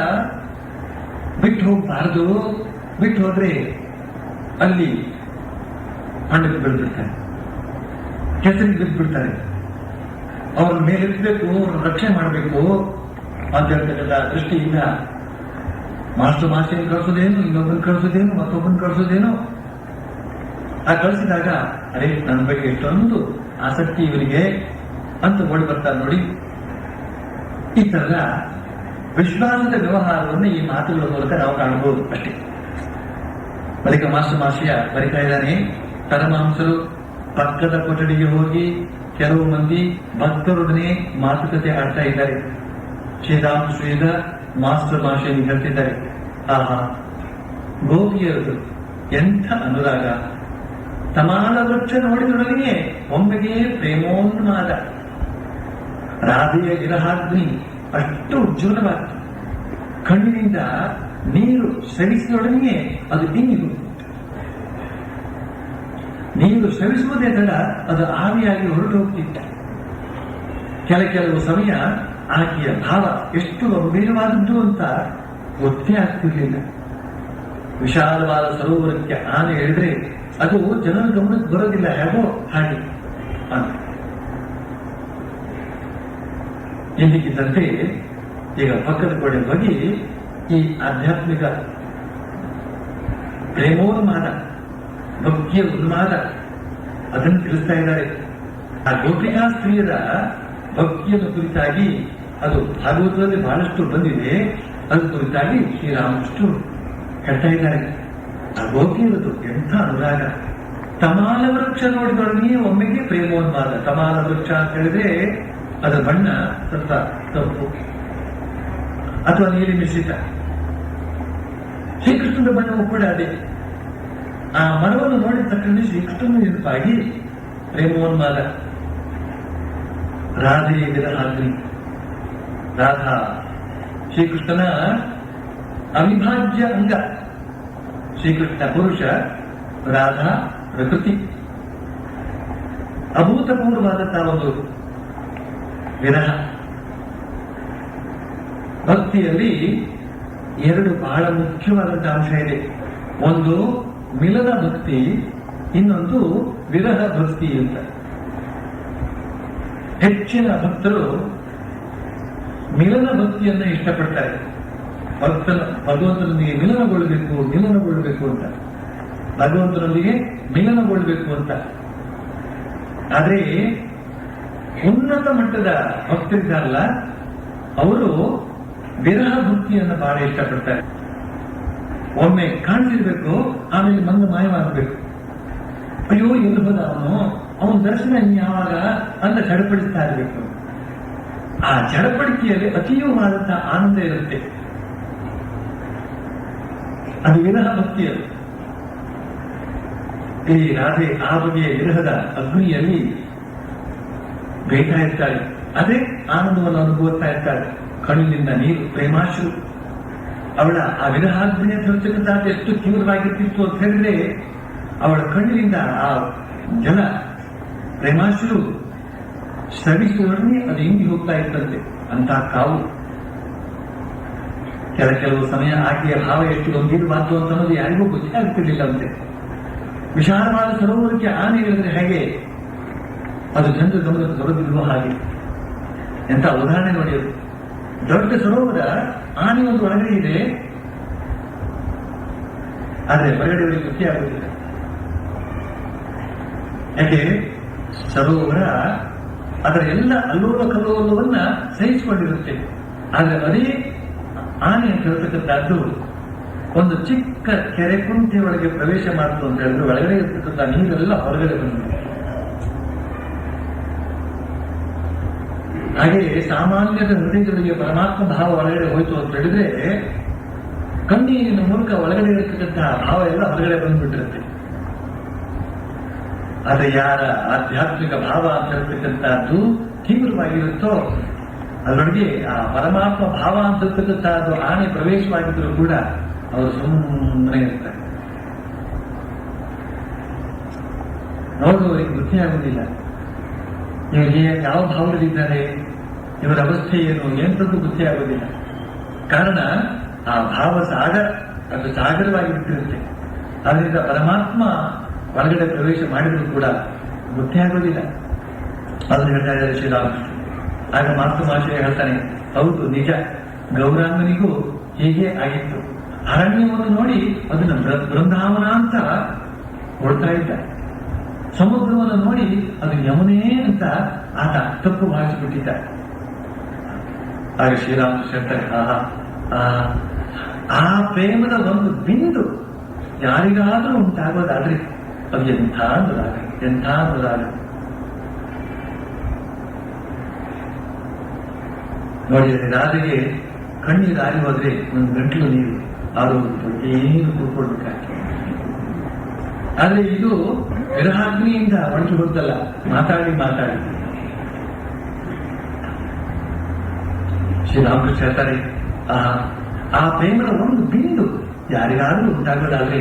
ಬಿಟ್ಟು ಹೋಗಬಾರದು, ಬಿಟ್ಟು ಹೋದ್ರೆ ಅಲ್ಲಿ ಹಣ್ಣಕ್ಕೆ ಬೆಳೆದಿರ್ತಾರೆ, ಕೆಸರಿಗೆ ಬಿದ್ದುಬಿಡ್ತಾರೆ, ಅವ್ರ ಮೇಲೆತ್ತಬೇಕು, ಅವ್ರನ್ನ ರಕ್ಷಣೆ ಮಾಡಬೇಕು ಅಂತ ಹೇಳ್ತಕ್ಕಂಥ ದೃಷ್ಟಿಯಿಂದ ಮಾಸ್ಟರ್ ಮಾಸ್ಟರ್ ಕಳಿಸೋದೇನು, ಇನ್ನೊಬ್ಬನ ಕಳಿಸೋದೇನು, ಮತ್ತೊಬ್ಬನ ಕಳಿಸೋದೇನು. ಆ ಕಳಿಸಿದಾಗ ಅರೆ ನನ್ನ ಬಗ್ಗೆ ಎಷ್ಟೊಂದು ಆಸಕ್ತಿ ಇವರಿಗೆ ಅಂತ ಓಡಿ ಬರ್ತಾರೆ ನೋಡಿ. ಈ ತರ ವಿಶ್ವಾಸದ ವ್ಯವಹಾರವನ್ನು ಈ ಮಾತುಗಳ ಮೂಲಕ ನಾವು ಕಾಣಬಹುದು ಅಷ್ಟೇ. ಬಳಿಕ ಮಾಸ್ಟರ್ ಮಾಷಿಯ ಬರಿತಾ ಇದ್ದಾನೆ, ಪರಮಹಂಸರು ಪಕ್ಕದ ಕೊಠಡಿಗೆ ಹೋಗಿ ಕೆಲವು ಮಂದಿ ಭಕ್ತರೊಡನೆ ಮಾತುಕತೆ ಆಡ್ತಾ ಇದ್ದಾರೆ. ಶ್ರೀರಾಮಕೃಷ್ಣ ಮಾಸ್ಟರ್ ಮಾಷಿಯನ್ನು ಹೇಳ್ತಿದ್ದಾರೆ, ಆಹಾ ಗೋಪಿಯರದು ಎಂಥ ಅನುರಾಗ, ತಮಾಲ ವೃಕ್ಷ ನೋಡಿದೊಡನೆಯೇ ಒಮ್ಮೆಗೆ ಪ್ರೇಮೋನ್ಮಾದ, ರಾಧೆಯ ವಿರಹಾಗ್ನಿ ಅಷ್ಟು ಉಜ್ವಲವಾಯಿತು, ಕಣ್ಣಿನಿಂದ ನೀರು ಶ್ರವಿಸಿದೊಡನೆಯೇ ಅದು ಇಂಗಿತು. ನೀರು ಶ್ರವಿಸುವುದೇ ತಡ ಅದು ಆವಿಯಾಗಿ ಹೊರಟು ಹೋಗ್ತಿತ್ತು. ಕೆಲವು ಸಮಯ ಆಕೆಯ ಭಾವ ಎಷ್ಟು ಗಂಭೀರವಾದದ್ದು ಅಂತ ಗೊತ್ತೇ ಆಗ್ತಿರ್ಲಿಲ್ಲ. ವಿಶಾಲವಾದ ಸರೋವರಕ್ಕೆ ಆನೆ ಹೇಳಿದ್ರೆ ಅದು ಜನರ ಗಮನಕ್ಕೆ ಬರೋದಿಲ್ಲ, ಹೇಗೋ ಹಾಗೆ ಅಂತ. ಎಂದಿಗಿದ್ದಂತೆ ಈಗ ಪಕ್ಕದ ಗೋಡೆ ಹೋಗಿ ಈ ಆಧ್ಯಾತ್ಮಿಕ ಪ್ರೇಮೋನ್ಮಾದ, ಭಕ್ತಿಯ ಉನ್ಮಾದ ಅದನ್ನು ತಿಳಿಸ್ತಾ ಇದ್ದಾರೆ. ಆ ಗೋಪಿಕಾ ಸ್ತ್ರೀಯರ ಭಕ್ತಿಯನ್ನು ಕುರಿತಾಗಿ ಅದು ಭಾಗವತದಲ್ಲಿ ಬಹಳಷ್ಟು ಬಂದಿದೆ. ಅದು ಕುರಿತಾಗಿ ಶ್ರೀರಾಮಕೃಷ್ಣರು ಹೇಳ್ತಾ ಇದ್ದಾರೆ. ಆ ಗೋಪಿಯರದು ಎಂಥ ಅನುರಾಗ. ತಮಾಲ ವೃಕ್ಷ ನೋಡಿದೊಡನೆ ಒಮ್ಮೆಗೆ ಪ್ರೇಮೋನ್ಮಾದ. ತಮಾಲ ವೃಕ್ಷ ಅಂತ ಹೇಳಿದ್ರೆ ಅದರ ಬಣ್ಣ ಸ್ವಲ್ಪ ಕಪ್ಪು ಅಥವಾ ನೀಲಿ ಮಿಶ್ರಿತ. ಶ್ರೀಕೃಷ್ಣನ ಬಣ್ಣವೂ ಕೂಡ ಅದೇ. ಆ ಮರವನ್ನು ನೋಡಿದ ತಕ್ಷಣ ಶ್ರೀಕೃಷ್ಣನ ನೆನಪಾಗಿ ಪ್ರೇಮೋನ್ಮಾದ. ರಾಧೆ ವಿರಹಾಗ್ನಿ. ರಾಧಾ ಶ್ರೀಕೃಷ್ಣನ ಅವಿಭಾಜ್ಯ ಅಂಗ. ಶ್ರೀಕೃಷ್ಣ ಪುರುಷ, ರಾಧಾ ಪ್ರಕೃತಿ. ಅಭೂತಪೂರ್ವವಾದಂತಹ ಒಂದು ವಿರಹ. ಭಕ್ತಿಯಲ್ಲಿ ಎರಡು ಬಹಳ ಮುಖ್ಯವಾದಂತಹ ಅಂಶ ಇದೆ. ಒಂದು ಮಿಲನ ಭಕ್ತಿ, ಇನ್ನೊಂದು ವಿರಹ ಭಕ್ತಿ ಅಂತ. ಹೆಚ್ಚಿನ ಭಕ್ತರು ಮಿಲನ ಭಕ್ತಿಯನ್ನ ಇಷ್ಟಪಡ್ತಾರೆ. ಭಗವಂತನೊಂದಿಗೆ ಮಿಲನಗೊಳ್ಳಬೇಕು ಅಂತ. ಭಗವಂತನೊಂದಿಗೆ ಮಿಲನಗೊಳ್ಳಬೇಕು ಅಂತ. ಆದ್ರೆ ಉನ್ನತ ಮಟ್ಟದ ಭಕ್ತರಿದ್ದಾರಲ್ಲ, ಅವರು ವಿರಹ ಭಕ್ತಿಯನ್ನು ಬಹಳ ಇಷ್ಟಪಡ್ತಾರೆ. ಒಮ್ಮೆ ಕಾಣಿಸಿರ್ಬೇಕು, ಆಮೇಲೆ ಮಂದ ಮಾಯವಾಗಬೇಕು. ಅಯ್ಯೋ ಎಲ್ಲಿ ಹೋದ ಅವನ ದರ್ಶನ ಯಾವಾಗ ಅಂತ ಚಡಪಡಿಸ್ತಾ ಇರಬೇಕು. ಆ ಚಡಪಡಿಕೆಯಲ್ಲಿ ಅತೀವವಾದಂತಹ ಆನಂದ ಇರುತ್ತೆ. ಅದು ವಿರಹ ಭಕ್ತಿಯದು. ಈ ರಾಧೆ ಆ ಬಗೆಯ ವಿರಹದ ಅಗ್ನಿಯಲ್ಲಿ ಬೇಯ್ತಾ ಇರ್ತಾರೆ. ಅದೇ ಆನಂದವನ್ನು ಅನುಭವಿಸ್ತಾ ಇರ್ತಾರೆ. ಕಣ್ಣಿನಿಂದ ನೀರು, ಪ್ರೇಮಾಶ್ರು. ಅವಳ ಆ ವಿರಹಾಗ್ನಿಯ ತೋರಿಸತಕ್ಕಂಥ ಎಷ್ಟು ತೀವ್ರವಾಗಿರ್ತಿತ್ತು ಅಂತ ಹೇಳಿದ್ರೆ, ಅವಳ ಕಣ್ಣಿನಿಂದ ಆ ಜಲ ಪ್ರೇಮಾಶ್ರು ಸ್ರವಿಸುವೊಡನೆ ಅದು ಹಿಂಗಿ ಹೋಗ್ತಾ ಇತ್ತಂತೆ. ಅಂತ ಕಾವು. ಕೆಲವು ಸಮಯ ಆಕೆಯ ಭಾವ ಎಷ್ಟು ಗಂಭೀರವಾದ್ದು ಅಂತ ಅನ್ನೋದು ಯಾರಿಗೂ ಗೊತ್ತಾಗ್ತಿರ್ಲಿಲ್ಲ ಅಂತೆ. ವಿಶಾಲವಾದ ಸರೋವರಕ್ಕೆ ಆನೆ ಹೇಳಿದ್ರೆ ಹೇಗೆ ಅದು ಜನರ ಗಮನಕ್ಕೆ ಬರೋದಿಲ್ವೋ ಹಾಗೆ. ಎಂತ ಉದಾಹರಣೆ ನೋಡಿ. ಅದು ದೊಡ್ಡ ಸರೋವರ, ಆನೆ ಒಂದು ಒಳಗಡೆ ಇದೆ, ಆದ್ರೆ ಹೊರಗಡೆ ಗೊತ್ತೇ ಆಗುವುದಿಲ್ಲ. ಯಾಕೆ? ಸರೋವರ ಅದರ ಎಲ್ಲ ಅಲ್ಲೋಲ ಕಲ್ಲೋಲವನ್ನ ಸಹಿಸಿಕೊಂಡಿರುತ್ತೆ. ಆದ್ರೆ ಅದೇ ಆನೆ ಅಂತ ಹೇಳ್ತಕ್ಕಂಥದ್ದು ಒಂದು ಚಿಕ್ಕ ಕೆರೆ ಕುಂಟೆ ಒಳಗೆ ಪ್ರವೇಶ ಮಾಡ್ತು ಅಂತ ಹೇಳಿದ್ರೆ ಒಳಗಡೆ ಇರ್ತಕ್ಕಂಥ ನೀರೆಲ್ಲ ಹೊರಗಡೆ ಬಂದಿದೆ. ಹಾಗೆಯೇ ಸಾಮಾನ್ಯದ ಹೃದಯಗಳಿಗೆ ಪರಮಾತ್ಮ ಭಾವ ಒಳಗಡೆ ಹೋಯ್ತು ಅಂತ ಹೇಳಿದ್ರೆ ಕಣ್ಣಿನ ಮೂಲಕ ಒಳಗಡೆ ಇರತಕ್ಕಂತಹ ಭಾವ ಎಲ್ಲ ಹೊರಗಡೆ ಬಂದ್ಬಿಟ್ಟಿರುತ್ತೆ. ಆದ್ರೆ ಯಾರ ಆಧ್ಯಾತ್ಮಿಕ ಭಾವ ಅಂತ ಹೇಳ್ತಕ್ಕಂಥದ್ದು ತೀವ್ರವಾಗಿರುತ್ತೋ ಅದರೊಳಗೆ ಆ ಪರಮಾತ್ಮ ಭಾವ ಅಂತ ಹೇಳ್ತಕ್ಕಂಥದ್ದು ಆನೆ ಪ್ರವೇಶವಾಗಿದ್ರು ಕೂಡ ಅವರು ಸುಮ್ಮನೆ ಇರ್ತಾರೆ. ನೋಡುವವರಿಗೆ ಬುದ್ಧಿ ಆಗುವುದಿಲ್ಲ. ಇವರಿಗೆ ಯಾವ ಭಾವದಲ್ಲಿದ್ದಾರೆ, ಇವರ ಅವಸ್ಥೆ ಏನು ಎಂಥದ್ದು ಬುದ್ಧಿ ಆಗುವುದಿಲ್ಲ. ಕಾರಣ ಆ ಭಾವ ಅದು ಸಾಗರವಾಗಿ ಬಿಟ್ಟಿರುತ್ತೆ. ಅದರಿಂದ ಪರಮಾತ್ಮ ಒಳಗಡೆ ಪ್ರವೇಶ ಮಾಡಿದ್ರು ಕೂಡ ಬುದ್ಧಿ ಆಗೋದಿಲ್ಲ. ಅದನ್ನು ಹೇಳ್ತಾ ಇದ್ದಾರೆ ಶ್ರೀರಾಮಕೃಷ್ಣ. ಆಗ ಮಾತೃಮಾಶಯ ಹೇಳ್ತಾನೆ, ಹೌದು ನಿಜ, ಗೌರಾಂಗನಿಗೂ ಹೀಗೆ ಆಗಿತ್ತು. ಅರಣ್ಯವನ್ನು ನೋಡಿ ಅದನ್ನು ಬೃಂದಾವನ ಅಂತ ಹೊಡ್ತಾ ಇದ್ದ. ಸಮುದ್ರವನ್ನು ನೋಡಿ ಅದು ಯಮುನೇ ಅಂತ ಆತ ತಪ್ಪು ಭಾವಿಸಿಬಿಟ್ಟಿದ್ದ. ಆಗ ಶ್ರೀರಾಮಕೃಷ್ಣ ಹೇಳ್ತಾರೆ, ಆ ಪ್ರೇಮದ ಒಂದು ಬಿಂದು ಯಾರಿಗಾದ್ರೂ ಉಂಟಾಗೋದಾದ್ರೆ ಅದು ಎಂಥ ಅನುರಾಗ, ಎಂಥ ಅನುರಾಗ ನೋಡಿ. ರಾಧೆಗೆ ಕಣ್ಣೀರು ಆರಿ ಹೋದ್ರೆ ಒಂದು ಗಂಟಲು ನೀರು ಆರೋಗ್ಯ ಏನು ಕೂತ್ಕೊಳ್ಬೇಕಾಗ್ತದೆ. ಆದ್ರೆ ಇದು ವಿರಹಾಗ್ನಿಯಿಂದ ಒಣಗಿ ಹೋದಲ್ಲ, ಮಾತಾಡಿ ಶ್ರೀರಾಮಕೃಷ್ಣ ಹೇಳ್ತಾರೆ, ಆ ಪ್ರೇಮದ ಒಂದು ಬಿಂದು ಯಾರಿಗಾದ್ರೂ ಉಂಟಾಗೋದಾದ್ರೆ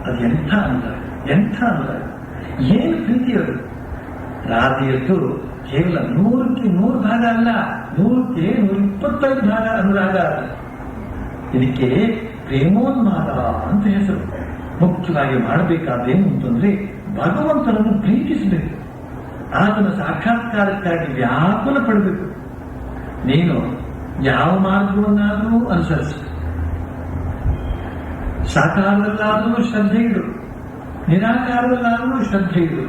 ಅದು ಎಂಥ ಅನುರಾಗ, ಎಂಥ ಅನುರಾಗ, ಏನು ಪ್ರೀತಿಯದು. ರಾಧೆಯದ್ದು ಕೇವಲ 100ಕ್ಕೆ 100 ಭಾಗ ಅಲ್ಲ, 100ಕ್ಕೆ 125 ಭಾಗ ಅನುರಾಗ. ಇದಕ್ಕೆ ಪ್ರೇಮೋನ್ಮಾದ ಅಂತ ಹೆಸರು. ಮುಖ್ಯವಾಗಿ ಮಾಡಬೇಕಾದೇನು ಅಂತಂದ್ರೆ ಭಗವಂತನನ್ನು ಪ್ರೀತಿಸಬೇಕು, ಆತನ ಸಾಕ್ಷಾತ್ಕಾರಕ್ಕಾಗಿ ವ್ಯಾಕುಲ ಪಡಬೇಕು. ನೀನು ಯಾವ ಮಾರ್ಗವನ್ನಾದರೂ ಅನುಸರಿಸಿ, ಸಾಕಾರದಲ್ಲಾದರೂ ಶ್ರದ್ಧೆ ಇಡು, ನಿರಾಕಾರದಲ್ಲಾದರೂ ಶ್ರದ್ಧೆ ಇಡು.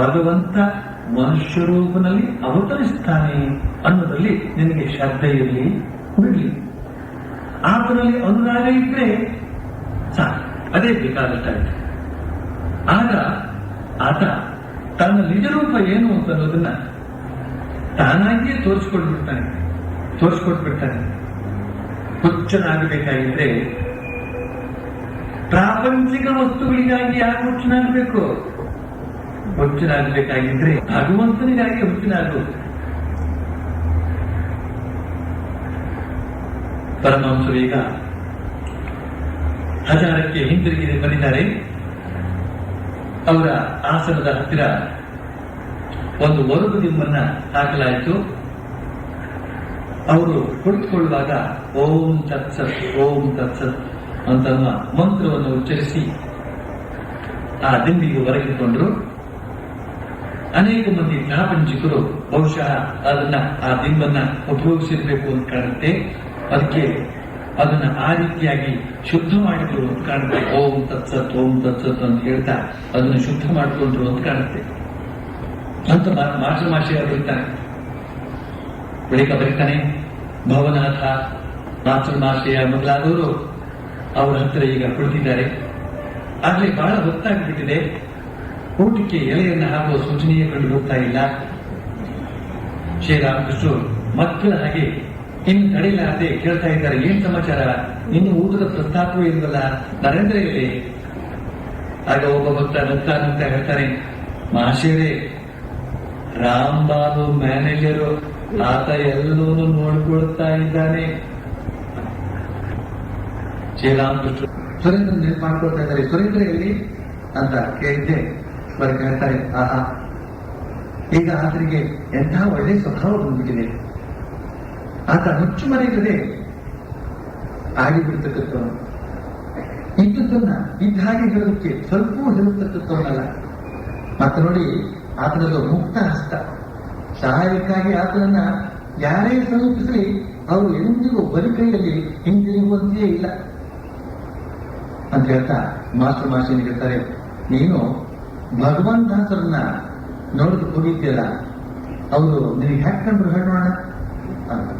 ಭಗವಂತ ಮನುಷ್ಯ ರೂಪದಲ್ಲಿ ಅವತರಿಸ್ತಾನೆ ಅನ್ನೋದ್ರಲ್ಲಿ ನಿನಗೆ ಶ್ರದ್ಧೆ ಇರಲಿ ಬಿಡ್ಲಿ. ಆತನಲ್ಲಿ ಅನುರಾಗ ಇದ್ರೆ ಸಾಕು, ಅದೇ ಬೇಕಾದಷ್ಟಾಗುತ್ತೆ. ಆಗ ಆತ ತನ್ನ ನಿಜ ರೂಪ ಏನು ಅಂತ ಅನ್ನೋದನ್ನ ತಾನಾಗಿಯೇ ತೋರಿಸ್ಕೊಟ್ಬಿಡ್ತಾನೆ. ಹುಚ್ಚನಾಗಬೇಕಾಗಿದ್ರೆ ಪ್ರಾಪಂಚಿಕ ವಸ್ತುಗಳಿಗಾಗಿ ಯಾಕೆ ಹುಚ್ಚನಾಗಬೇಕು? ಹುಚ್ಚನಾಗಬೇಕಾಗಿದ್ರೆ ಭಗವಂತನಿಗಾಗಿ ಹುಚ್ಚನಾಗು. ಪರಮಹಂಸರು ಈಗ ಹಜಾರಕ್ಕೆ ಹಿಂತಿರುಗಿ ಬಂದಿದ್ದಾರೆ. ಅವರ ಆಸನದ ಹತ್ತಿರ ಒಂದು ಒರಗು ದಿಂಬನ್ನ ಹಾಕಲಾಯಿತು. ಅವರು ಕುಳಿತುಕೊಳ್ಳುವಾಗ ಓಂ ತತ್ಸತ್ ಓಂ ತತ್ಸತ್ ಅಂತ ಮಂತ್ರವನ್ನು ಉಚ್ಚರಿಸಿ ಆ ದಿಂಬಿಗೆ ಹೊರಗಿಕೊಂಡ್ರು. ಅನೇಕ ಮಂದಿ ಪ್ರಾಪಂಚಿಕರು ಬಹುಶಃ ಆ ದಿಂಬನ್ನ ಉಪಯೋಗಿಸಿರ್ಬೇಕು ಅಂತ ಕಾಣುತ್ತೆ. ಅದಕ್ಕೆ ಅದನ್ನ ಆ ರೀತಿಯಾಗಿ ಶುದ್ಧ ಮಾಡಿದ್ರು ಅಂತ ಕಾಣುತ್ತೆ. ಓಂ ತತ್ಸತ್ ಅಂತ ಹೇಳ್ತಾ ಅದನ್ನ ಶುದ್ಧ ಮಾಡಿಕೊಂಡ್ರು ಅಂತ ಕಾಣುತ್ತೆ ಅಂತ ಮಾಷೆ ಬರೀತಾನೆ. ಬಳಿಕ ಬರೀತಾನೆ ಭವನಾಥ, ಮಾಷೆಯ ಮೊದಲಾದವರು ಅವರ ಹತ್ತಿರ ಈಗ ಕುಳಿತಿದ್ದಾರೆ. ಆಗ್ಲೇ ಬಹಳ ಹೊತ್ತಾಗಿಬಿಟ್ಟಿದೆ. ಊಟಕ್ಕೆ ಎಲೆಯನ್ನು ಹಾಕುವ ಸೂಚನೆಯೇ ಕಂಡು ಹೋಗ್ತಾ ಇಲ್ಲ. ಶ್ರೀರಾಮಕೃಷ್ಣರು ಮಕ್ಕಳ ಹಾಗೆ ಇನ್ನು ತಡೆಯಲಾರದೆ ಕೇಳ್ತಾ ಇದ್ದಾರೆ, ಏನ್ ಸಮಾಚಾರ? ಇನ್ನು ಊಟದ ಪ್ರಸ್ತಾಪವೂ ಇಲ್ವಲ್ಲ, ನರೇಂದ್ರ ಇಲ್ಲಿ. ಆಗ ಒಬ್ಬ ಭಕ್ತ ನಗ್ತಾ ಹೇಳ್ತಾನೆ, ಮಹಾಶಯರೇ, ರಾಮ್ಬಾಬು ಮ್ಯಾನೇಜರು, ಆತ ಎಲ್ಲವನ್ನೂ ನೋಡ್ಕೊಳ್ತಾ ಇದ್ದಾನೆ. ಶ್ರೀರಾಮಕೃಷ್ಣ ಸುರೇಂದ್ರ ನೆನಪು ಮಾಡ್ಕೊಳ್ತಾ ಇದ್ದಾರೆ. ಸುರೇಂದ್ರ ಎಲ್ಲಿ ಅಂತ ಕೇಳಿದ್ದೆ. ಬರೀ ಹೇಳ್ತಾರೆ, ಆಹಾ, ಈಗ ಆತನಿಗೆ ಎಂಥ ಒಳ್ಳೆ ಸ್ವಭಾವ ಬಂದ್ಬಿಟ್ಟಿದೆ. ಆತ ಹುಚ್ಚು ಮರೆಯದೆ ಆಗಿಬಿಡ್ತಕ್ಕಂಥವನು. ಇದ್ದದ್ದನ್ನ ಇದ್ದ ಹಾಗೆ ಹೇಳೋದಕ್ಕೆ ಸ್ವಲ್ಪವೂ ಹೇಳತಕ್ಕಂಥವನಲ್ಲ. ಮತ್ತೆ ನೋಡಿ, ಆತನದು ಮುಕ್ತ ಹಸ್ತ. ಸಹಾಯಕ್ಕಾಗಿ ಆತನನ್ನ ಯಾರೇ ಸಮೀಪಿಸಲಿ ಅವರು ಎಂದಿಗೂ ಬರಿ ಕೈಯಲ್ಲಿ ಹಿಂದಿರುಗುವಂತೆಯೇ ಇಲ್ಲ ಅಂತ ಹೇಳ್ತಾ ಮಾಷೆನಿಗೆ ಹೇಳ್ತಾರೆ, ನೀನು ಭಗವಂತಾಸರನ್ನ ನೋಡಿದು ಹೋಗಿದ್ದೀಯಲ್ಲ, ಅವರು ನಿನಗೆ ಹ್ಯಾಕ್ ಕಂಡ್ರು ಹೇಳೋಣ ಅಂತ.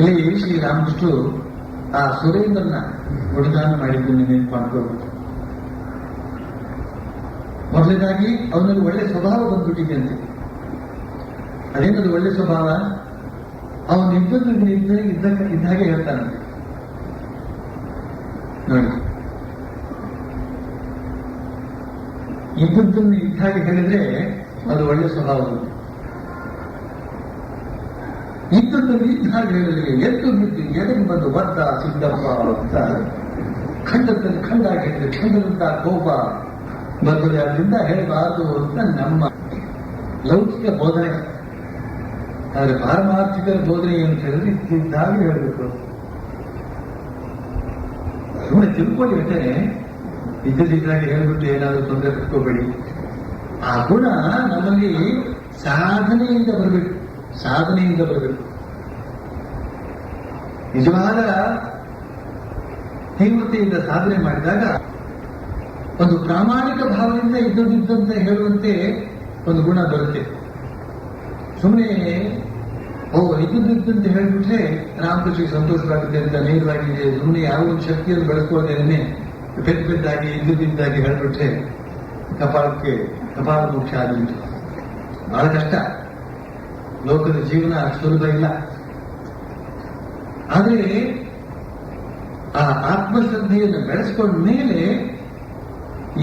ಇಲ್ಲಿ ಶ್ರೀರಾಮಕೃಷ್ಣರು ಆ ಸುರೇಂದ್ರನ ಗುಣಗಾನ ಮಾಡಿದ್ದು ನೆನಪು ಮಾಡ್ಕೋಬೇಕು. ಮೊದಲನೇದಾಗಿ ಅವನಲ್ಲಿ ಒಳ್ಳೆ ಸ್ವಭಾವ ಬಂದ್ಬಿಟ್ಟಿದೆ ಅಂತೆ. ಅದೇನದು ಒಳ್ಳೆ ಸ್ವಭಾವ? ಅವನು ಇದ್ದ ಹಾಗೆ ಹೇಳ್ತಾನಂತೆ. ನೋಡಿ, ಇದ್ದದ್ದನ್ನು ಇದ್ದ ಹಾಗೆ ಹೇಳಿದ್ರೆ ಅದು ಒಳ್ಳೆ ಸ್ವಭಾವ. ಇದ್ದದ್ದನ್ನು ಇದ್ದ ಹಾಗೆ ಹೇಳಿದ್ರೆ ಎದ್ದು ಬಿದ್ದು ಎದೆಗೆ ಬಂದು ಒದ್ದ ಸಿದ್ದಪ್ಪ ಅಂತ ಖಂಡದಲ್ಲಿ ಖಂಡಾಗಿ ಹೇಳಿದ್ರೆ ಖಂಡದಂತ ಕೋಪ ಬರ್ತದೆ. ಅದರಿಂದ ಹೇಳಬಾರದು ಅಂತ ನಮ್ಮ ಲೌಕಿಕ ಬೋಧನೆ. ಆದರೆ ಪಾರಮಾರ್ಥಿಕ ಬೋಧನೆ ಅಂತ ಹೇಳಿದ್ರೆ ಇದ್ದಾಗಿ ಹೇಳಬೇಕು. ಸುಮ್ಮನೆ ತಿಳ್ಕೊಂಡು ಹೇಳ್ತೇನೆ, ಇದ್ದದಿದ್ದಾಗಿ ಹೇಳ್ಬಿಟ್ಟು ಏನಾದರೂ ತೊಂದರೆ ಪಡ್ಕೋಬೇಡಿ. ಆ ಗುಣ ನಮ್ಮಲ್ಲಿ ಸಾಧನೆಯಿಂದ ಬರಬೇಕು. ನಿಜವಾದ ತೀವ್ರತೆಯಿಂದ ಸಾಧನೆ ಮಾಡಿದಾಗ ಒಂದು ಪ್ರಾಮಾಣಿಕ ಭಾವದಿಂದ ಇದ್ದದ್ದಂತೆ ಹೇಳುವಂತೆ ಒಂದು ಗುಣ ಬರುತ್ತೆ. ಸುಮ್ಮನೆ ಇದ್ದದ್ದಂತೆ ಹೇಳ್ಬಿಟ್ರೆ ರಾಮಕೃಷ್ಣ ಸಂತೋಷವಾಗುತ್ತೆ ಅಂತ ನೇರವಾಗಿದೆ. ಸುಮ್ಮನೆ ಯಾವ ಒಂದು ಶಕ್ತಿಯನ್ನು ಬೆಳೆಸ್ಕೊಳ್ಳೋದೇನೆ ಪೆದ್ದಾಗಿ ಇದ್ದದ್ದಾಗಿ ಹೇಳ್ಬಿಟ್ರೆ ಕಪಾಲ ಮೋಕ್ಷ ಆಗುತ್ತೆ. ಬಹಳ ಕಷ್ಟ. ಲೋಕದ ಜೀವನ ಸುಲಭ ಇಲ್ಲ. ಆದರೆ ಆ ಆತ್ಮಶ್ರದ್ಧೆಯನ್ನು ಬೆಳೆಸ್ಕೊಂಡ ಮೇಲೆ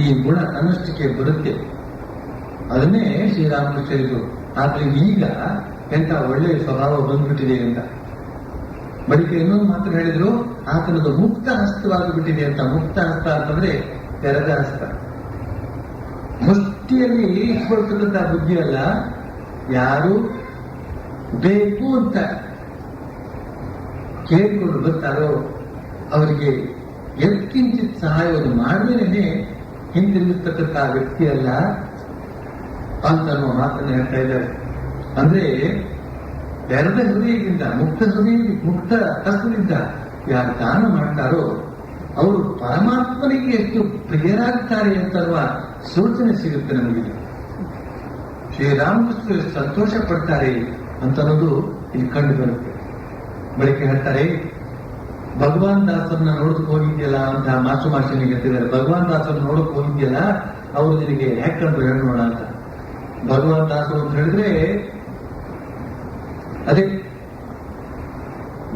ಈ ಗುಣ ತನ್ನಷ್ಟಕ್ಕೆ ಬರುತ್ತೆ. ಅದನ್ನೇ ಶ್ರೀರಾಮಕೃಷ್ಣರು ಆತನಿಗೆ ಈಗ ಎಂತ ಒಳ್ಳೆಯ ಸ್ವಭಾವ ಬಂದ್ಬಿಟ್ಟಿದೆ ಅಂತ. ಬಳಿಕ ಇನ್ನೊಂದು ಮಾತ್ರ ಹೇಳಿದ್ರು, ಆತನದು ಮುಕ್ತ ಹಸ್ತವಾಗಿ ಬಿಟ್ಟಿದೆ ಅಂತ. ಮುಕ್ತ ಹಸ್ತ ಅಂತಂದ್ರೆ ತೆರೆದ ಹಸ್ತ. ಮುಷ್ಟಿಯಲ್ಲಿ ಇಟ್ಕೊಳ್ತಕ್ಕಂಥ ಬುದ್ಧಿ ಅಲ್ಲ. ಯಾರು ಬೇಕು ಅಂತ ಕೇಳಿಕೊಂಡು ಬರ್ತಾರೋ ಅವರಿಗೆ ಎಲ್ಕಿಂಚಿತ್ ಸಹಾಯವನ್ನು ಮಾಡದೇನೆ ಹಿಂದಿರುಗತಕ್ಕಂಥ ವ್ಯಕ್ತಿ ಅಲ್ಲ ಅಂತ ಮಾತನ್ನು ಹೇಳ್ತಾ ಇದ್ದಾರೆ. ಅಂದ್ರೆ ತೆರೆದ ಹೃದಯದಿಂದ, ಮುಕ್ತ ಹಸ್ತದಿಂದ ಯಾರು ದಾನ ಮಾಡ್ತಾರೋ ಅವರು ಪರಮಾತ್ಮನಿಗೆ ಎಷ್ಟು ಪ್ರಿಯರಾಗ್ತಾರೆ ಅಂತನ್ನುವ ಸೂಚನೆ ಸಿಗುತ್ತೆ ನಮಗೆ. ಶ್ರೀರಾಮಕೃಷ್ಣ ಸಂತೋಷ ಪಡ್ತಾರೆ ಅಂತ ಅನ್ನೋದು ಇಲ್ಲಿ ಕಂಡು ಬರುತ್ತೆ. ಬಳಿಕ ಹೇಳ್ತಾರೆ, ಭಗವಾನ್ ದಾಸರನ್ನ ನೋಡಕ್ ಹೋಗಿದ್ಯಲ್ಲ ಅಂತ ಮಾಸ್ಟರ್ನಿಗೆ ಹೇಳ್ತಿದ್ದಾರೆ. ಭಗವಾನ್ ದಾಸರನ್ನ ನೋಡಕ್ ಹೋಗಿದ್ಯಲ್ಲ, ಅವರು ನಿನಗೆ ಯಾಕಂದ್ರೆ ಹೇಳೋಣ ಅಂತ. ಭಗವಾನ್ ದಾಸರು ಅಂತ ಹೇಳಿದ್ರೆ ಅದೇ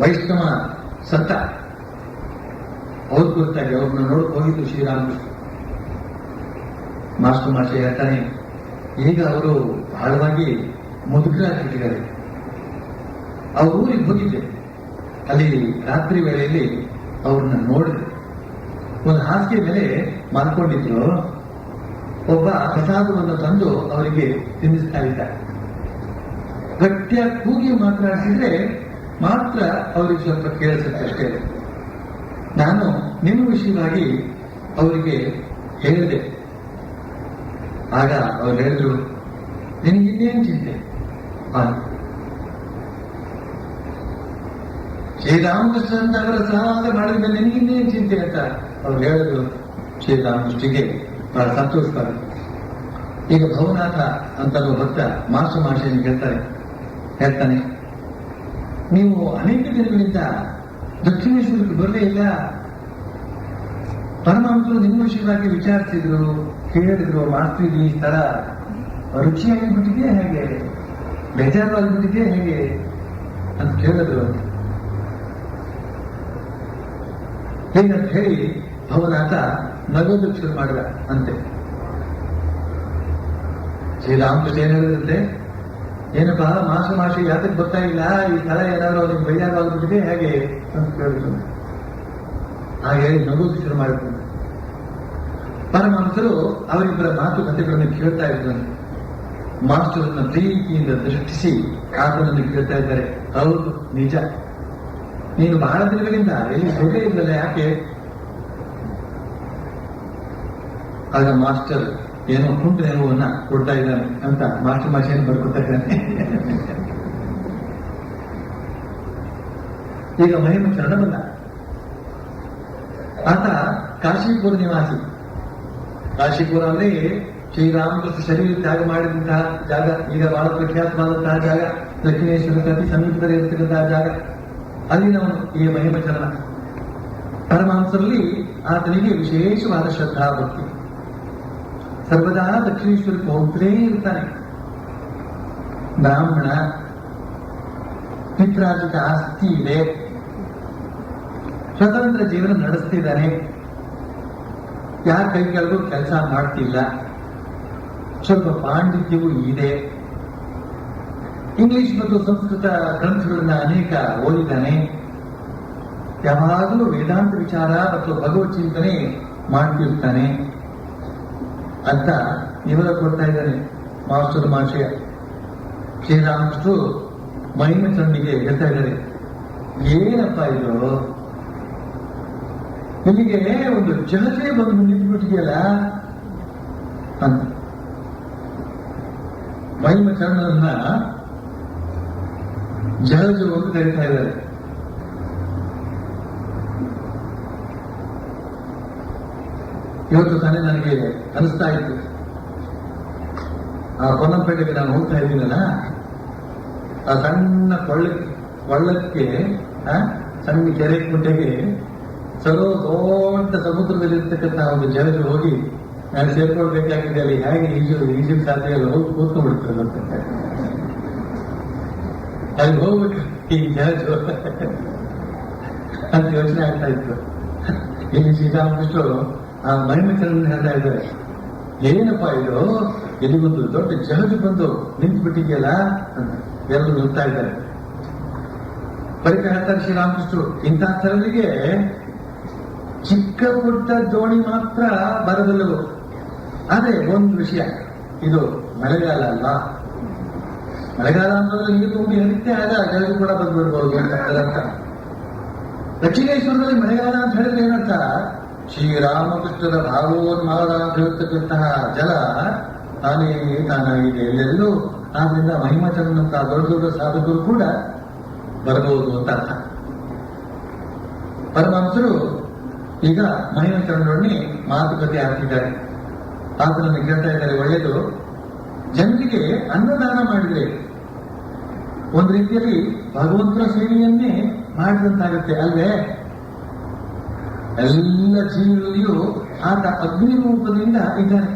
ವೈಷ್ಣವ ಸಂತ, ಅವ್ರು ಗೊತ್ತಾಗಿ ಅವ್ರನ್ನ ನೋಡಕ್ ಹೋಗಿದ್ದು ಶ್ರೀರಾಮಕೃಷ್ಣ. ಮಾಸ್ಟರ್ ಹೇಳ್ತಾನೆ, ಈಗ ಅವರು ಬಹಳವಾಗಿ ಮುದುಕರಾಗಿಟ್ಟಿದ್ದಾರೆ. ಅವ್ರ ಊರಿಗೆ ಹೋಗಿದ್ದೆ, ಅಲ್ಲಿ ರಾತ್ರಿ ವೇಳೆಯಲ್ಲಿ ಅವ್ರನ್ನ ನೋಡಿದೆ. ಒಂದು ಹಾಸಿಗೆ ಮೇಲೆ ಮಾಡ್ಕೊಂಡಿದ್ರು. ಒಬ್ಬ ಪ್ರಸಾದವನ್ನು ತಂದು ಅವರಿಗೆ ತಿನ್ನಿಸ್ತಾ ಇದ್ದ. ಗಟ್ಟಿಯಾಗಿ ಕೂಗಿ ಮಾತನಾಡಿಸಿದ್ರೆ ಮಾತ್ರ ಅವರಿಗೆ ಸ್ವಲ್ಪ ಕೇಳಿಸುತ್ತೆ ಅಷ್ಟೇ. ನಾನು ನಿಮ್ಮ ವಿಷಯವಾಗಿ ಅವರಿಗೆ ಹೇಳಿದೆ. ಆಗ ಅವ್ರು ಹೇಳಿದ್ರು, ನಿನಗೆ ಇನ್ನೇನು ಚಿಂತೆ, ಶ್ರೀರಾಮಕೃಷ್ಣ ಅಂತ ಅವರ ಸಹಾಯ ಮಾಡಿದ್ರೆ ನಿನಗಿನ್ನೇನು ಚಿಂತೆ ಅಂತ ಅವ್ರು ಹೇಳಿದ್ರು. ಶ್ರೀರಾಮಕೃಷ್ಣಿಗೆ ಬಹಳ ಸಂತೋಷವಾಗುತ್ತೆ. ಈಗ ಭವನಾಥ ಅಂತ ಭಕ್ತ ಮಾಸ್ಟರ್ ಹೇಳ್ತಾನೆ, ನೀವು ಅನೇಕ ದಿನಗಳಿಂದ ದಕ್ಷಿಣೇಶ್ವರಕ್ಕೆ ಬರಲೇ ಇಲ್ಲ. ಪರಮಹಂಸರು ನಿಮ್ಮ ವಿಷಯವಾಗಿ ವಿಚಾರಿಸಿದ್ರು, ಕೇಳಿದ್ರು, ಮಾಸ್ಟರ್ ಈ ಸ್ಥಳ ರುಚಿಯಾಗಿಬಿಟ್ಟಿದೆ ಹೇಗೆ, ಬೇಜಾರಾಗ್ಬಿಟ್ಟಿದೆ ಹೇಗೆ ಅಂತ ಕೇಳಿದ್ರು. ಹೀಗಂತ ಹೇಳಿ ಭವನಾಥ ನಗೋದಕ್ಕೆ ಶುರು ಮಾಡಿದ ಅಂತೆ. ಶ್ರೀರಾಮಕೃಷ್ಣ ಏನ್ ಹೇಳಿದಂತೆ, ಏನಪ್ಪಾ ಮಾಸಿ ಯಾತಕ್ಕೆ ಬರ್ತಾ ಇಲ್ಲ, ಈ ಸ್ಥಳ ಏನಾದ್ರು ಅವ್ರಿಗೆ ಬೇಜಾರಾಗ್ಬಿಟ್ಟಿದೆ ಹೇಗೆ ಅಂತ ಕೇಳಿದ್ರು. ಹಾಗೆ ನಗೋದಕ್ಕೆ ಶುರು ಮಾಡಿದ್ರು. ಪರಮಹಂಸರು ಅವರಿಬ್ಬರ ಮಾತುಕತೆಗಳನ್ನು ಕೇಳ್ತಾ ಇದ್ರು. ಮಾಸ್ಟರನ್ನ ಪ್ರೀತಿಯಿಂದ ದೃಷ್ಟಿಸಿ ಆತನನ್ನು ಕೇಳ್ತಾ ಇದ್ದಾರೆ, ಹೌದು ನಿಜ, ನೀನು ಬಹಳ ದಿನಗಳಿಂದ ಎಲ್ಲಿ ಹೋಗೇ ಇಲ್ಲಲ್ಲ, ಯಾಕೆ? ಆಗ ಮಾಸ್ಟರ್ ಏನೋ ಕುಂಟು ನೆರವನ್ನ ಕೊಡ್ತಾ ಇದ್ದಾನೆ ಅಂತ ಮಾಸ್ಟರ್ ಭಾಷೆಯನ್ನು ಬರ್ಕೊತಾ ಇದ್ದಾನೆ. ಈಗ ಮಹಿಮಚರಣ ಬಂದ. ಆತ ಕಾಶಿಪುರ ನಿವಾಸಿ. ಕಾಶಿಪುರ ಅಂದ್ರೆ ಶ್ರೀರಾಮಕೃಷ್ಣ ಶರೀರ ತ್ಯಾಗ ಮಾಡಿದಂತಹ ಜಾಗ, ಈಗ ಬಹಳ ಪ್ರಖ್ಯಾತವಾದಂತಹ ಜಾಗ, ದಕ್ಷಿಣೇಶ್ವರಕ್ಕೆ ಅತಿ ಸಮೀಪದಲ್ಲಿ ಇರತಕ್ಕಂತಹ ಜಾಗ. ಅಲ್ಲಿನವನು ಈ ಮಹಿಮಚರಣ. ಪರಮಹಂಸರಲ್ಲಿ ಆತನಿಗೆ ವಿಶೇಷವಾದ ಶ್ರದ್ಧಾ ಭಕ್ತಿ. ಸರ್ವದಾ ದಕ್ಷಿಣೇಶ್ವರಕ್ಕೆ ಹೋಗ್ತಲೇ ಇರ್ತಾನೆ. ಬ್ರಾಹ್ಮಣ, ಪಿತ್ರಾರ್ಜಿತ ಆಸ್ತಿ ಇದೆ, ಸ್ವತಂತ್ರ ಜೀವನ ನಡೆಸ್ತಿದ್ದಾನೆ, ಯಾರ ಕೈ ಕೆಳಗೂ ಕೆಲಸ ಮಾಡ್ತಿಲ್ಲ, ಸ್ವಲ್ಪ ಪಾಂಡಿತ್ಯವೂ ಇದೆ, ಇಂಗ್ಲಿಷ್ ಮತ್ತು ಸಂಸ್ಕೃತ ಗ್ರಂಥಗಳನ್ನ ಅನೇಕ ಓದಿದ್ದಾನೆ, ಯಾವಾಗಲೂ ವೇದಾಂತ ವಿಚಾರ ಮತ್ತು ಭಗವತ್ ಚಿಂತನೆ ಮಾಡ್ತಿರ್ತಾನೆ ಅಂತ ವಿವರ ಕೊಡ್ತಾ ಇದ್ದಾನೆ ಮಾಸ್ಟರ್ ಮಾಷಯ. ಶ್ರೀರಾಮಕೃಷ್ಣರು ಮಹಿಮಚರಣಿಗೆ ಹೇಳ್ತಾ ಇದ್ದಾರೆ, ಏನಪ್ಪ ಇದು, ನಿಮಗೆ ಒಂದು ಜಲಸೆ ಬಂದು ನಿಂತುಬಿಟ್ಟಿದೆಯಲ್ಲ ಅಂತ. ಮಹಿಮಚರಣರನ್ನ ಜಲಜು ಅಂತ ಕರೀತಾ ಇದ್ದಾರೆ. ಇವತ್ತು ತಾನೇ ನನಗೆ ಅನಿಸ್ತಾ ಇತ್ತು, ಆ ಪೊನ್ನಂಪೇಟೆಗೆ ನಾನು ಹೋಗ್ತಾ ಇದ್ದೀನಲ್ಲ, ಆ ಸಣ್ಣ ಕೊಳ್ಳಕ್ಕೆ ಸಣ್ಣ ಕೆರೆ ಕುಂಟೆಗೆ ಸರೋ ದೊಡ್ಡ ಸಮುದ್ರದಲ್ಲಿರ್ತಕ್ಕಂಥ ಒಂದು ಜಲಜು ಹೋಗಿ ನಾನು ಸೇರ್ಕೊಳ್ಬೇಕಾಗಿದೆ, ಅಲ್ಲಿ ಹೇಗೆ ಈಜು ಸಾಧ್ಯ ಎಲ್ಲ ಹೋಗಿ ಕೂತ್ಕೊಂಡ್ಬಿಡ್ತಾರೆ ಅಂತ. ಅಲ್ಲಿ ಹೋಗ್ಬೇಕು ಈ ಜಲಜು ಅಂತ ಯೋಚನೆ ಆಗ್ತಾ ಇತ್ತು. ಇಲ್ಲಿ ಶ್ರೀರಾಮಕೃಷ್ಣರು ಆ ಮಹಿಮಚರಣ ಹೇಳ್ತಾ ಇದ್ದಾರೆ, ಏನಪ್ಪಾ ಇದು, ಇಲ್ಲಿ ಒಂದು ದೊಡ್ಡ ಜಲಜು ಬಂದು ನಿಂತು ಬಿಟ್ಟಿದೆಯಲ್ಲ ಅಂತ ಎಲ್ಲರೂ ನೋಡ್ತಾ ಇದ್ದಾರೆ. ಬಳಿಕ ಹೇಳ್ತಾರೆ ಶ್ರೀರಾಮಕೃಷ್ಣರು, ಇಂತಹ ಸ್ಥಳಗಳಿಗೆ ಚಿಕ್ಕ ಪುಟ್ಟ ದೋಣಿ ಮಾತ್ರ ಬರಬಲ್ಲವು. ಆದ್ರೆ ಒಂದು ವಿಷಯ, ಇದು ಮಳೆಗಾಲ ಅಲ್ವಾ, ಮಳೆಗಾಲ ಅಂತಂದ್ರೆ ನೀರು ತುಂಬಿ ಹರಿತೆ ಆಗ ಜಲಜು ಕೂಡ ಬಂದ್ಬಿಡ್ಬೋದು ಅಂತ ಅದರ್ಥ. ದಕ್ಷಿಣೇಶ್ವರದಲ್ಲಿ ಮಳೆಗಾಲ ಅಂತ ಹೇಳಿದ್ರೆ ಏನಂತ, ಶ್ರೀರಾಮಕೃಷ್ಣರ ಭಾವೋನ್ಮಾದ ಅಂತ ಹೇಳ್ತಕ್ಕಂತಹ ಜಲ ತಾನೇ ತಾನಾಗಿದೆ ಎಲ್ಲೆಲ್ಲೂ. ಆದ್ರಿಂದ ಮಹಿಮಚರಣಂತಹ ದೊಡ್ಡ ದೊಡ್ಡ ಸಾಧಕರು ಕೂಡ ಬರಬಹುದು ಅಂತ ಅರ್ಥ. ಪರಮಹಂಸರು ಈಗ ಮಹಿಮಚರಣರೊಡನೆ ಮಾತುಕತೆ ಆಗ್ತಿದ್ದಾರೆ. ಆತನನ್ನು ಕೇಳ್ತಾ ಇದ್ದಾರೆ, ಒಳ್ಳೆಯದು, ಜನರಿಗೆ ಅನ್ನದಾನ ಮಾಡಿದ್ರೆ ಒಂದು ರೀತಿಯಲ್ಲಿ ಭಗವಂತನ ಸೇವೆಯನ್ನೇ ಮಾಡಿದಂತಾಗುತ್ತೆ ಅಲ್ವೇ. ಎಲ್ಲ ಜೀವಿಗಳಲ್ಲಿಯೂ ಆತ ಅಗ್ನಿ ರೂಪದಿಂದ ಇದ್ದಾನೆ.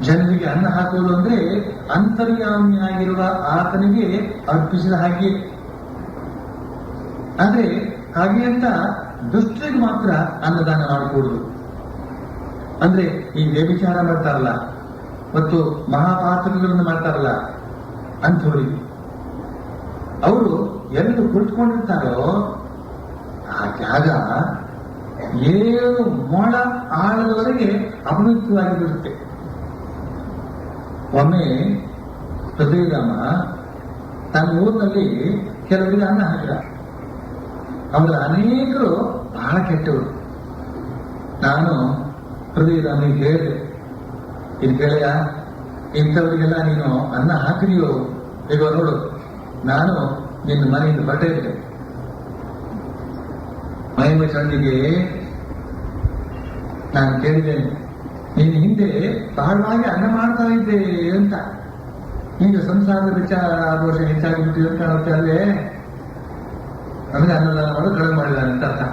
ಜನರಿಗೆ ಅನ್ನ ಹಾಕುವುದು ಅಂದ್ರೆ ಅಂತರ್ಯಾಮಿಯಾಗಿರುವ ಆತನಿಗೆ ಅರ್ಪಿಸಿದ ಹಾಗೆ. ಆದ್ರೆ ಹಾಗೆ ಅಂತ ದುಷ್ಟರಿಗೆ ಮಾತ್ರ ಅನ್ನದಾನ ಮಾಡಕೂಡುದು. ಅಂದ್ರೆ ಈ ವ್ಯಭಿಚಾರ ಮಾಡ್ತಾರಲ್ಲ ಮತ್ತು ಮಹಾಪಾತಕಗಳನ್ನು ಮಾಡ್ತಾರಲ್ಲ ಅಂಥವರಿಗೆ, ಅವರು ಎಂದು ಕುಳಿತುಕೊಂಡಿರ್ತಾರೋ ಆ ಜಾಗ 7 ಮೊಳ ಆಳದವರೆಗೆ ಅಪವಿತ್ರವಾಗಿ ಬಿಡುತ್ತೆ. ಒಮ್ಮೆ ಹೃದಯರಾಮ ತನ್ನ ಊರಿನಲ್ಲಿ ಕೆಲವರಿಗೆ ಅನ್ನ ಹಾಕಿದ. ಅವರ ಅನೇಕರು ಬಹಳ ಕೆಟ್ಟವರು. ನಾನು ಹೃದಯರಾಮಿಗೆ ಹೇಳಿದೆ, ಇದು ಗೆಳೆಯ, ಇಂಥವರಿಗೆಲ್ಲ ನೀನು ಅನ್ನ ಹಾಕಿದೆಯೋ, ಈಗ ನೋಡು ನಾನು ನಿನ್ನ ಮನೆಯಿಂದ ಹೊರಟೇ ಇದ್ದೆ. ಮಹಿಮ ಚಂದಿಗೆ ನಾನು ಕೇಳಿದ್ದೇನೆ, ನೀನು ಹಿಂದೆ ಬಹಳವಾಗಿ ಅನ್ನ ಮಾಡ್ತಾ ಇದ್ದೆ ಅಂತ, ಈಗ ಸಂಸಾರದ ವಿಚಾರ ದೋಷ ಹೆಚ್ಚಾಗಿಬಿಟ್ಟಿದೆ ಅಂತ ಕಾಣುತ್ತೆ ಅಲ್ಲೇ, ನಮಗೆ ಅನ್ನದಾನ ಮಾಡೋದು ಕಡಿಮೆ ಮಾಡಿದಾನೆ ಅಂತ ಅರ್ಥ.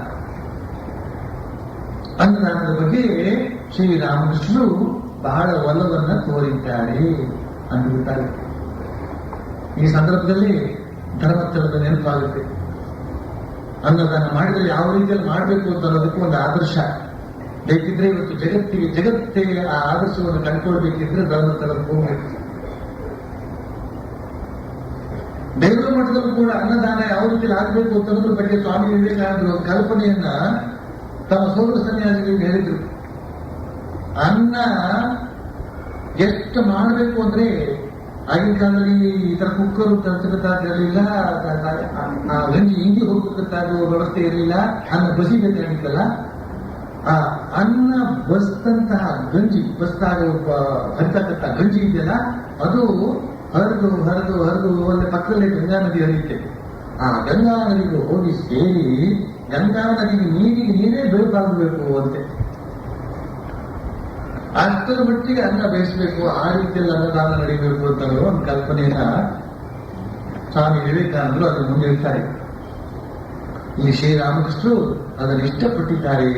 ಅನ್ನದಾನದ ಬಗ್ಗೆ ಶ್ರೀರಾಮಕೃಷ್ಣರು ಬಹಳ ಒಲವನ್ನ ತೋರಿದ್ದಾರೆ ಅಂದುಬಿಟ್ಟಾರೆ. ಈ ಸಂದರ್ಭದಲ್ಲಿ ಧರ್ಮಸ್ಥಳದ ನೆನಪಾಗುತ್ತೆ. ಅನ್ನದಾನ ಮಾಡಿದರೆ ಯಾವ ರೀತಿಯಲ್ಲಿ ಮಾಡಬೇಕು ಅಂತ ಅನ್ನೋದಕ್ಕೆ ಒಂದು ಆದರ್ಶ ಬೇಕಿದ್ರೆ, ಇವತ್ತು ಜಗತ್ತೇ ಆ ಆದರ್ಶವನ್ನು ಕಂಡುಕೊಳ್ಬೇಕಿದ್ರೆ ಧರ್ಮಸ್ಥಳಕ್ಕೆ ಹೋಗ್ಬೇಕು. ಬೆಂಗಳೂರು ಮಠದಲ್ಲೂ ಕೂಡ ಅನ್ನದಾನ ಯಾವ ರೀತಿಯಲ್ಲಿ ಆಗಬೇಕು ಅಂತ ಅನ್ನೋದ್ರ ಬಗ್ಗೆ ಸ್ವಾಮಿ ವಿವೇಕಾನಂದರು ಕಲ್ಪನೆಯನ್ನ ತಮ್ಮ ಸೋದರ ಸನ್ಯಾಸಿಗಳಿಗೆ ಹೇಳಿದ್ರು. ಅನ್ನ ಎಷ್ಟು ಮಾಡಬೇಕು ಅಂದ್ರೆ, ಆಗಿನ ಕಾಲದಲ್ಲಿ ಈ ತರ ಕುಕ್ಕರು ತರಿಸಬೇಕಾಗಿರಲಿಲ್ಲ, ಗಂಜಿ ಹಿಂಗಿ ಹೋಗಬೇಕಾಗುವ ವ್ಯವಸ್ಥೆ ಇರಲಿಲ್ಲ, ಅನ್ನ ಬಸಿಬೇಕಾಗಿತ್ತಲ್ಲ. ಆ ಅನ್ನ ಬಸ್ತಂತಹ ಗಂಜಿ, ಬಸ್ತಾಗ ಹರಿತಕ್ಕಂಥ ಗಂಜಿ ಇದೆಯಲ್ಲ, ಅದು ಹರಿದು ಹರಿದು ಹರಿದು ಒಂದು ಪಕ್ಕದಲ್ಲೇ ಗಂಗಾ ನದಿ ಹರಿಯುತ್ತೆ. ಆ ಗಂಗಾ ನದಿಗೆ ಹೋಗಿ ಸೇರಿ ಗಂಗಾ ನದಿಗೆ ನೀರೇ ಬೆಳಕಾಗಬೇಕು ಅಂತೆ. ಅಷ್ಟರ ಮಟ್ಟಿಗೆ ಅನ್ನ ಬೇಯಿಸಬೇಕು, ಆ ರೀತಿಯಲ್ಲಿ ಅನ್ನದಾನ ನಡೀಬೇಕು ಅಂತ ಒಂದು ಕಲ್ಪನೆಯನ್ನ ಸ್ವಾಮಿ ವಿವೇಕಾನಂದರು ಅದನ್ನು ಮುಂದೆ ಇರ್ತಾರೆ. ಇಲ್ಲಿ ಶ್ರೀರಾಮಕೃಷ್ಣರು ಅದನ್ನು ಇಷ್ಟಪಟ್ಟಿದ್ದಾರೆ.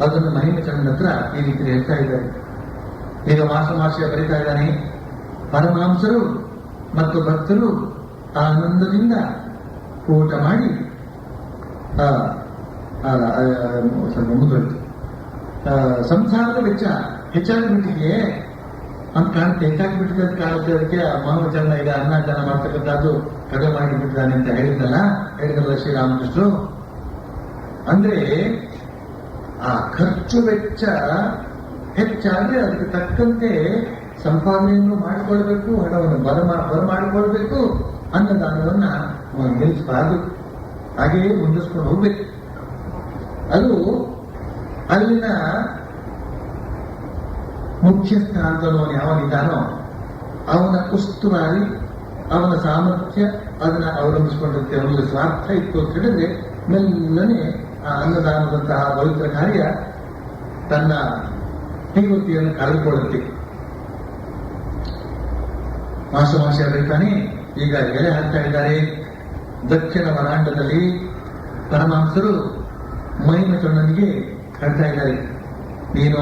ಅದನ್ನು ಮಹಿಮಚಂದ್ರ ಹತ್ರ ಈ ರೀತಿ ಹೇಳ್ತಾ ಇದ್ದಾರೆ. ಈಗ ಮಾಸ ಬರೀತಾ ಇದ್ದಾನೆ. ಪರಮಹಂಸರು ಮತ್ತು ಭಕ್ತರು ಆನಂದದಿಂದ ಊಟ ಮಾಡಿ ಸ್ವಲ್ಪ ಮುಂದುವರಿತು. ಸಂಸಾರದ ವೆಚ್ಚ ಹೆಚ್ಚಾಗಿಬಿಟ್ಟಿದೆಯೇ ಅಂತ ಕಾಣುತ್ತೆ, ಹೆಚ್ಚಾಗಿಬಿಟ್ಟಿದೆ ಅಂತ ಕಾಣುತ್ತೆ. ಅದಕ್ಕೆ ಮಹಾವಚನ ಈಗ ಅನ್ನದಾನ ಮಾಡ್ತಕ್ಕಂಥದ್ದು ಕಡಿಮೆ ಮಾಡಿಬಿಟ್ಟಿದ್ದಾನೆ ಅಂತ ಹೇಳಿದಲ್ಲ ಶ್ರೀರಾಮಕೃಷ್ಣರು. ಅಂದ್ರೆ ಆ ಖರ್ಚು ವೆಚ್ಚ ಹೆಚ್ಚಾದ್ರೆ ಅದಕ್ಕೆ ತಕ್ಕಂತೆ ಸಂಪಾದನೆಯನ್ನು ಮಾಡಿಕೊಳ್ಬೇಕು, ಹಣವನ್ನು ಬರಮಾಡಿಕೊಳ್ಬೇಕು, ಅನ್ನದಾನವನ್ನ ನಿಲ್ಲಿಸಬಾರದು, ಹಾಗೆಯೇ ಮುಂದಿಸ್ಕೊಂಡು ಹೋಗ್ಬೇಕು. ಅದು ಅಲ್ಲಿನ ಮುಖ್ಯಸ್ಥ ಅಂತವನು ಯಾವನಿದ್ದಾನೋ ಅವನ ಉಸ್ತುವಾರಿ, ಅವನ ಸಾಮರ್ಥ್ಯ ಅದನ್ನ ಅವಲಂಬಿಸಿಕೊಂಡಿರುತ್ತೆ. ಅವನಿಗೆ ಸ್ವಾರ್ಥ ಇತ್ತು ಅಂತ ಹೇಳಿದ್ರೆ ಮೆಲ್ಲನೆ ಆ ಅನ್ನದಾನದಂತಹ ಪವಿತ್ರ ಕಾರ್ಯ ತನ್ನ ತೀವ್ರತೆಯನ್ನು ಕಳೆದುಕೊಳ್ಳುತ್ತೆ. ಮಾಸ ಬರೀತಾನೆ. ಈಗ ಎಲೆ ಹಾಕ್ತಾ ಇದ್ದಾರೆ. ದಕ್ಷಿಣ ವರಾಂಡದಲ್ಲಿ ಪರಮಹಂಸರು ಮಹಿಮಚಂದ್ರನಿಗೆ ಹೇಳ್ತಾ ಇದ್ದಾರೆ, ನೀನು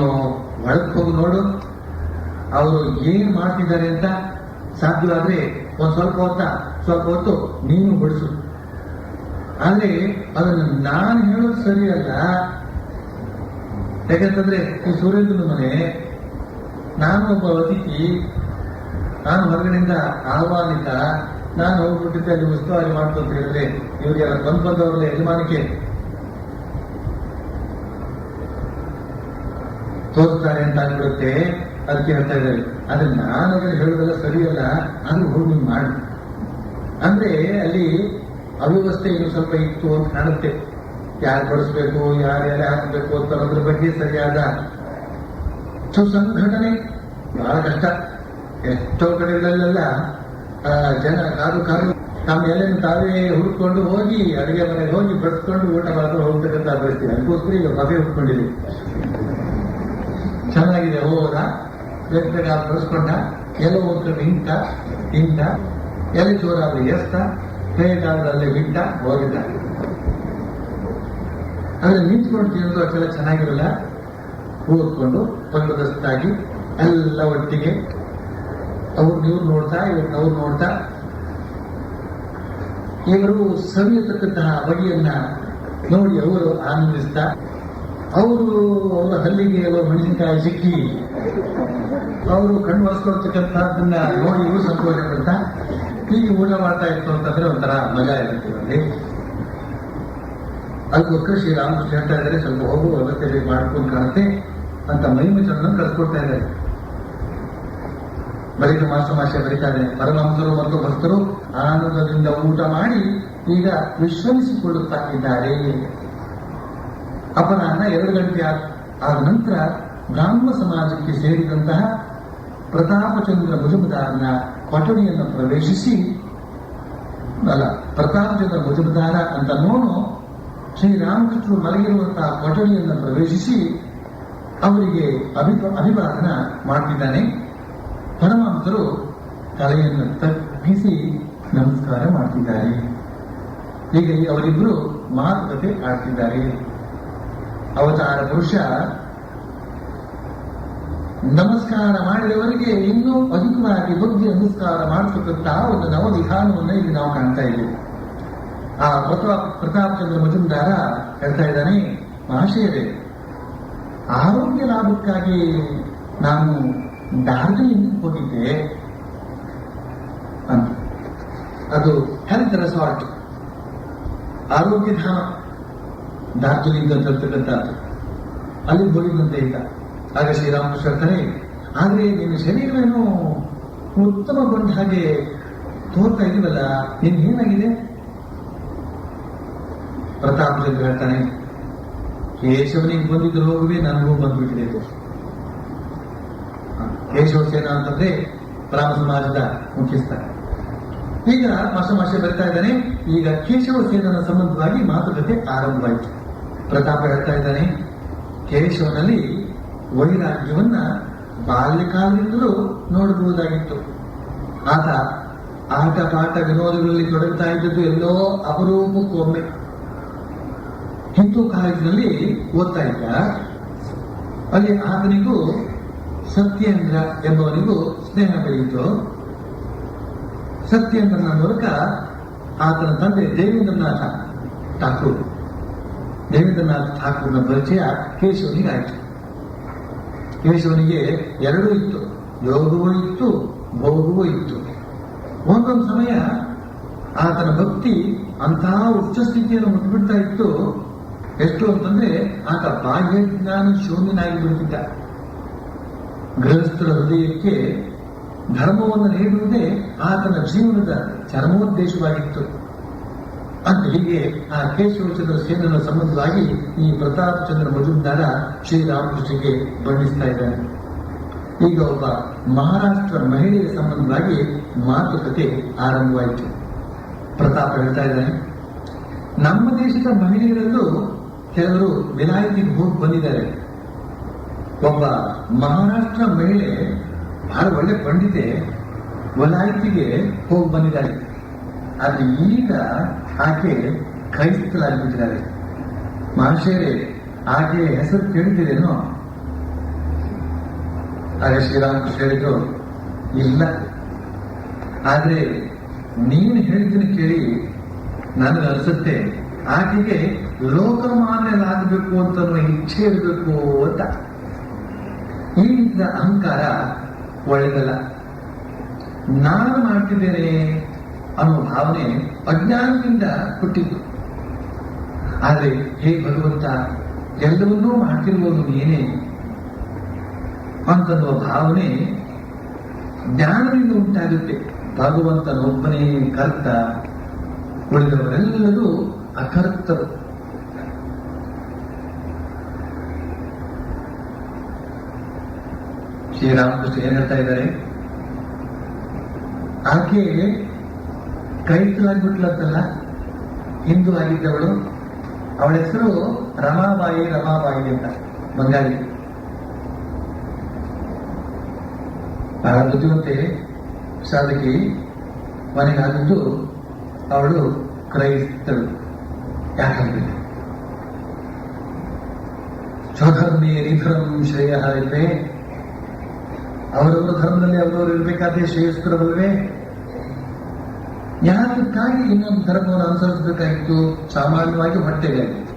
ಒಳಕ್ಕೆ ಹೋಗಿ ನೋಡು, ಅವರು ಏನ್ ಮಾಡ್ತಿದ್ದಾರೆ ಅಂತ. ಸಾಧ್ಯವಾದ್ರೆ ಒಂದ್ ಸ್ವಲ್ಪ ಹೊತ್ತು ನೀನು ಬಡಿಸು. ಆದ್ರೆ ಅದನ್ನು ನಾನು ಹೇಳೋದು ಸರಿಯಲ್ಲ. ಯಾಕಂತಂದ್ರೆ ಈ ಸೂರ್ಯನ ಮನೆ, ನಾನು ಒಬ್ಬ ಅತಿಥಿ, ನಾನು ಹೊರಗಡೆಯಿಂದ ಆಹ್ವಾನಿತ, ನಾನು ಹೋಗ್ಬಿಟ್ಟಿದ್ದೆ ಅಲ್ಲಿ ಉಸ್ತುವಾರಿ ಮಾಡ್ತು ಅಂತ ಹೇಳಿದ್ರೆ ಇವರಿಗೆಲ್ಲ ಬಂದವರ ಯಜಮಾನಿಕೆ ತೋರಿಸ್ತಾರೆ ಅಂತ ಆಗ್ಬಿಡುತ್ತೆ. ಅದಕ್ಕೆ ಹೇಳ್ತಾ ಇದ್ದಾರೆ. ಆದ್ರೆ ನಾನು ಅದನ್ನು ಹೇಳೋದೆಲ್ಲ ಸರಿಯಲ್ಲ, ಅದು ಹೋಗಿ ಮಾಡಿ. ಅಂದ್ರೆ ಅಲ್ಲಿ ಅವ್ಯವಸ್ಥೆ ಇನ್ನು ಸ್ವಲ್ಪ ಇತ್ತು ಅಂತ ಕಾಣುತ್ತೆ. ಯಾರು ಬಡಿಸ್ಬೇಕು, ಯಾರೆಲ್ಲ ಹಾಕಬೇಕು ಅಂತ ಅನ್ನೋದ್ರ ಬಗ್ಗೆ ಸರಿಯಾದ ಸುಸಂಘಟನೆ ಬಹಳ ಕಷ್ಟ. ಎಷ್ಟೋ ಕಡೆಗಳಲ್ಲೆಲ್ಲ ಜನ ಕಾದು ತಮ್ಮ ಎಲೆಯನ್ನು ತಾವೇ ಹುಡ್ಕೊಂಡು ಹೋಗಿ ಅಡುಗೆ ಮನೆಗೆ ಹೋಗಿ ಬಡಿಸ್ಕೊಂಡು ಊಟ ಮಾಡಿಕೊಂಡು ಹೋಗ್ತಕ್ಕಂಥ ಪರಿಸ್ಥಿತಿ. ಅದಕ್ಕೋಸ್ಕರ ಈಗ ಬಗೆ ಹುಡ್ಕೊಂಡಿದೆ. ಚೆನ್ನಾಗಿದೆ, ಹೋದ ಬೇಗ ಬಡಿಸ್ಕೊಂಡ, ಎಲ್ಲೋ ಒಂದು ಕಡೆ ಇಂಟ ಎಲೆ ಜೋರಾದ್ರೆ ಎಸ್ತ ಕೈಗಾಲದಲ್ಲಿ ಬಿಟ್ಟ ಹೋಗಿದ್ದ. ಆದ್ರೆ ನಿಂತ್ಕೊಂಡು ತಿನ್ನೋದು ಅಷ್ಟೆಲ್ಲ ಚೆನ್ನಾಗಿರಲ್ಲ. ಕೂತ್ಕೊಂಡು ಪಂಗದಸ್ತಾಗಿ ಎಲ್ಲ ಒಟ್ಟಿಗೆ ಇವ್ರು ನೋಡ್ತಾ ಅವ್ರು ನೋಡ್ತಾ ಇವರು ಸವಿಯತಕ್ಕಂತಹ ಬಗೆಯನ್ನ ನೋಡಿ ಅವರು ಆನಂದಿಸ್ತಾ ಅವರ ಹಲ್ಲಿಗೆ ಮೆಣಸಿನಕಾಯಿ ಸಿಕ್ಕಿ ಅವರು ಕಣ್ಣು ಒರೆಸ್ಕೊಳ್ತಕ್ಕಂಥದ್ದನ್ನ ನೋಡಿ ಇವರು ಸಂತೋಷ ಪಡ್ತಾ ಹೀಗೆ ಊಟ ಮಾಡ್ತಾ ಇತ್ತು ಅಂತಂದ್ರೆ ಒಂಥರ ಮಜಾ ಇರುತ್ತೆ. ಅದಕ್ಕೋಸ್ಕರ ಶ್ರೀರಾಮಕೃಷ್ಣ ಹೇಳ್ತಾ ಇದ್ದಾರೆ, ಸ್ವಲ್ಪ ಹೋಗುವ ವ್ಯವಸ್ಥೆ ಮಾಡ್ಕೊಂಡು ಕಾಣುತ್ತೆ ಅಂತ ಮಹಿಮಚಂದ್ರನ ಕಳ್ಕೊಡ್ತಾ ಇದ್ದಾರೆ. ಬಳಿಕ ಮಾಸ ಬರೀತಾರೆ, ಪರಮಹಂಸರು ಮತ್ತು ಭಕ್ತರು ಆನಂದದಿಂದ ಊಟ ಮಾಡಿ ಈಗ ವಿಶ್ರಮಿಸಿಕೊಳ್ಳುತ್ತಾ ಇದ್ದಾರೆ. ಅಪರಾಹ್ನ 2 ಗಂಟೆ ಆದ ನಂತರ ಬ್ರಾಹ್ಮ ಸಮಾಜಕ್ಕೆ ಸೇರಿದಂತಹ ಪ್ರತಾಪಚಂದ್ರ ಮುಜುಮದಾರನ ಕೊಠಡಿಯನ್ನು ಪ್ರವೇಶಿಸಿ ಪ್ರತಾಪಚಂದ್ರ ಮುಜುಮದಾರ ಅಂತ ನೋನು ಶ್ರೀರಾಮಕೃಷ್ಣರು ಮಲಗಿರುವಂತಹ ಕೊಠಡಿಯನ್ನು ಪ್ರವೇಶಿಸಿ ಅವರಿಗೆ ಅಭಿವಾದನ ಮಾಡ್ತಿದ್ದಾನೆ. ಪರಮಹಂಸರು ತಲೆಯನ್ನು ತಗ್ಗಿಸಿ ನಮಸ್ಕಾರ ಮಾಡ್ತಿದ್ದಾರೆ. ಈಗ ಅವರಿಬ್ಬರು ಮಾತುಕತೆ ಆಡ್ತಿದ್ದಾರೆ. ಅವತಾರ ಪುರುಷ ನಮಸ್ಕಾರ ಮಾಡಿದವರಿಗೆ ಇನ್ನೂ ಅಧಿಕವಾಗಿ ಬುದ್ಧಿ ನಮಸ್ಕಾರ ಮಾಡತಕ್ಕಂತಹ ಒಂದು ನವವಿಧಾನವನ್ನು ಇಲ್ಲಿ ನಾವು ಕಾಣ್ತಾ ಇದ್ದೇವೆ. ಆ ಪ್ರತಾಪಚಂದ್ರ ಮಜುಮ್ದಾರ ಹೇಳ್ತಾ ಇದ್ದಾನೆ, ಮಹಾಶಯರೇ, ಆರೋಗ್ಯ ಲಾಭಕ್ಕಾಗಿ ನಾನು ಡಾರ್ಜಿಲಿಂಗ್ ಹೋಗಿದ್ದೆ ಅಂತ. ಅದು ಹೆಲ್ತ್ ರೆಸಾರ್ಟ್, ಆರೋಗ್ಯಧಾಮ ಡಾರ್ಜಿಲಿಂಗ್ ಅಂತ ಹೇಳ್ತಕ್ಕಂಥದ್ದು. ಅಲ್ಲಿ ಹೋಗಿದ್ದಂತೆ ಈಗ. ಆಗ ಶ್ರೀರಾಮಕೃಷ್ಣ ಹೇಳ್ತಾರೆ, ಆದ್ರೆ ನಿನ್ನ ಶರೀರವೇನು ಉತ್ತಮಗೊಂಡ ಹಾಗೆ ತೋರ್ತಾ ಇದೀವಲ್ಲ, ಏನಾಗಿದೆ? ಪ್ರತಾಪಚಂದ್ರ ಹೇಳ್ತಾನೆ, ಕೇಶವನಿಗೆ ಬಂದಿದ್ದು ರೋಗವೇ ನನಗೂ ಬಂದ್ಬಿಟ್ಟಿದೆ. ಕೇಶವ ಸೇನ ಅಂತಂದ್ರೆ ಬ್ರಾಹ್ಮ ಸಮಾಜದ ಮುಖ್ಯಸ್ಥ. ಈಗ ಮಾಸ ಬರ್ತಾ ಇದ್ದಾನೆ. ಈಗ ಕೇಶವ ಸೇನನ ಸಂಬಂಧವಾಗಿ ಮಾತುಕತೆ ಆರಂಭವಾಯಿತು. ಪ್ರತಾಪ ಹೇಳ್ತಾ ಇದ್ದಾನೆ, ಕೇಶವನಲ್ಲಿ ವೈರಾಗ್ಯವನ್ನ ಬಾಲ್ಯಕಾಲದಿಂದಲೂ ನೋಡಬಹುದಾಗಿತ್ತು. ಆತ ಆಟ ಪಾಠ ವಿನೋದಗಳಲ್ಲಿ ತೊಡಗ್ತಾ ಇದ್ದದ್ದು ಎಲ್ಲೋ ಅಪರೂಪಕ್ಕೊಮ್ಮೆ. ಹಿಂದೂ ಕಾಲೇಜಿನಲ್ಲಿ ಓದ್ತಾ ಇದ್ದ. ಅಲ್ಲಿ ಆತನಿಗೂ ಸತ್ಯೇಂದ್ರ ಎಂಬವನಿಗೂ ಸ್ನೇಹ ಬೆಳೆಯಿತು. ಸತ್ಯೇಂದ್ರನ ಮೂಲಕ ಆತನ ತಂದೆ ದೇವೇಂದ್ರನಾಥ ಠಾಕೂರ್ನ ಪರಿಚಯ ಕೇಶವನಿಗಾಯಿತು. ಕೇಶವನಿಗೆ ಎರಡೂ ಇತ್ತು, ಯೋಗವೂ ಇತ್ತು, ಭೋಗವೂ ಇತ್ತು. ಒಂದೊಂದು ಸಮಯ ಆತನ ಭಕ್ತಿ ಅಂತಹ ಉಚ್ಚ ಸ್ಥಿತಿಯನ್ನು ಮುಟ್ಬಿಡ್ತಾ ಇತ್ತು. ಎಷ್ಟು ಅಂತಂದ್ರೆ ಆತ ಬಾಹ್ಯ ಜ್ಞಾನ ಶೂನ್ಯನಾಗಿ ಬಿಡುತ್ತಿದ್ದ. ಗೃಹಸ್ಥರ ಹೃದಯಕ್ಕೆ ಧರ್ಮವನ್ನು ನೀಡುವುದೇ ಆತನ ಜೀವನದ ಚರಮೋದ್ದೇಶವಾಗಿತ್ತು ಅಂತ. ಹೀಗೆ ಆ ಕೇಶವಚಂದ್ರ ಸೇನನ ಸಂಬಂಧವಾಗಿ ಈ ಪ್ರತಾಪಚಂದ್ರ ಮಜುಮ್ದಾರ ಶ್ರೀರಾಮಕೃಷ್ಣಗೆ ಬಣ್ಣಿಸ್ತಾ ಇದ್ದಾನೆ. ಈಗ ಒಬ್ಬ ಮಹಾರಾಷ್ಟ್ರ ಮಹಿಳೆಯ ಸಂಬಂಧವಾಗಿ ಮಾತುಕತೆ ಆರಂಭವಾಯಿತು. ಪ್ರತಾಪ ಹೇಳ್ತಾ ಇದ್ದಾನೆ, ನಮ್ಮ ದೇಶದ ಮಹಿಳೆಯರಲ್ಲೂ ಕೆಲವರು ವಿಲಾಯತಿಗೆ ಹೋಗಿ ಬಂದಿದ್ದಾರೆ. ಒಬ್ಬ ಮಹಾರಾಷ್ಟ್ರ ಮಹಿಳೆ ಬಹಳ ಒಳ್ಳೆ ಪಂಡಿತೆ ವಿಲಾಯತಿಗೆ ಹೋಗಿ ಬಂದಿದ್ದಾರೆ. ಆದ್ರೆ ಈಗ ಆಕೆ ಕ್ರೈಸ್ತಲಾಗಿಬಿಟ್ಟಿದ್ದಾರೆ. ಮಹಾಶಯರೇ, ಆಕೆ ಹೆಸರು ಕೇಳಿದ್ದೀರೇನೋ? ಆಗ ಶ್ರೀರಾಮಕೃಷ್ಣ ಹೇಳಿದ್ರು, ಇಲ್ಲ, ಆದ್ರೆ ನೀನು ಹೇಳಿದ್ದನ್ನು ಕೇಳಿ ನನಗೆ ಅನಿಸುತ್ತೆ ಆಕೆಗೆ ಲೋಕಮಾನ್ಯನಾಗಬೇಕು ಅಂತ ಇಚ್ಛೆ ಇರಬೇಕು ಅಂತ. ಈ ರೀತಿಯ ಅಹಂಕಾರ ಒಳ್ಳೆಯದಲ್ಲ. ನಾನು ಮಾಡ್ತಿದ್ದೇನೆ ಅನ್ನೋ ಭಾವನೆ ಅಜ್ಞಾನದಿಂದ ಹುಟ್ಟಿದ್ದು. ಆದ್ರೆ ಹೇ ಭಗವಂತ, ಎಲ್ಲವನ್ನೂ ಮಾಡ್ತಿರುವುದು ನೀನೇ ಅಂತನ್ನುವ ಭಾವನೆ ಜ್ಞಾನದಿಂದ ಉಂಟಾಗುತ್ತೆ. ಭಗವಂತನೊಬ್ಬನೇ ಕರ್ತ, ಉಳಿದವರೆಲ್ಲರೂ ಅಕರ್ತರು. ಶ್ರೀರಾಮಕೃಷ್ಣ ಏನ್ ಹೇಳ್ತಾ ಇದ್ದಾರೆ, ಆಕೆ ಕೈತಲಾಗ್ಬಿಟ್ಲಂತಲ್ಲ, ಹಿಂದೂ ಆಗಿದ್ದವಳು. ಅವಳ ಹೆಸರು ರಮಾಬಾಯಿ ಅಂತ, ಬಂಗಾಳಿ. ಆ ಬುದ್ಧಿವಂತೆ ಸಾಧಕಿ ಮನೆಗಾಗಿದ್ದು ಅವಳು ಕ್ರೈಸ್ತಳು. ಯಾಕಂದ್ರೆ ಸ್ವಧರ್ಮೇ ನಿಧರಂ ಶ್ರೇಯ ಇಲ್ವೇ, ಅವರವರ ಧರ್ಮದಲ್ಲಿ ಅವರವರು ಇರಬೇಕಾದ್ರೆ ಶ್ರೇಯಸ್ಕರವಲ್ವೇ? ಯಾತಕ್ಕಾಗಿ ಇನ್ನೊಂದು ಧರ್ಮವನ್ನು ಅನುಸರಿಸಬೇಕಾಗಿತ್ತು? ಸಾಮಾನ್ಯವಾಗಿ ಹೊಟ್ಟೆಗಾಗಿತ್ತು.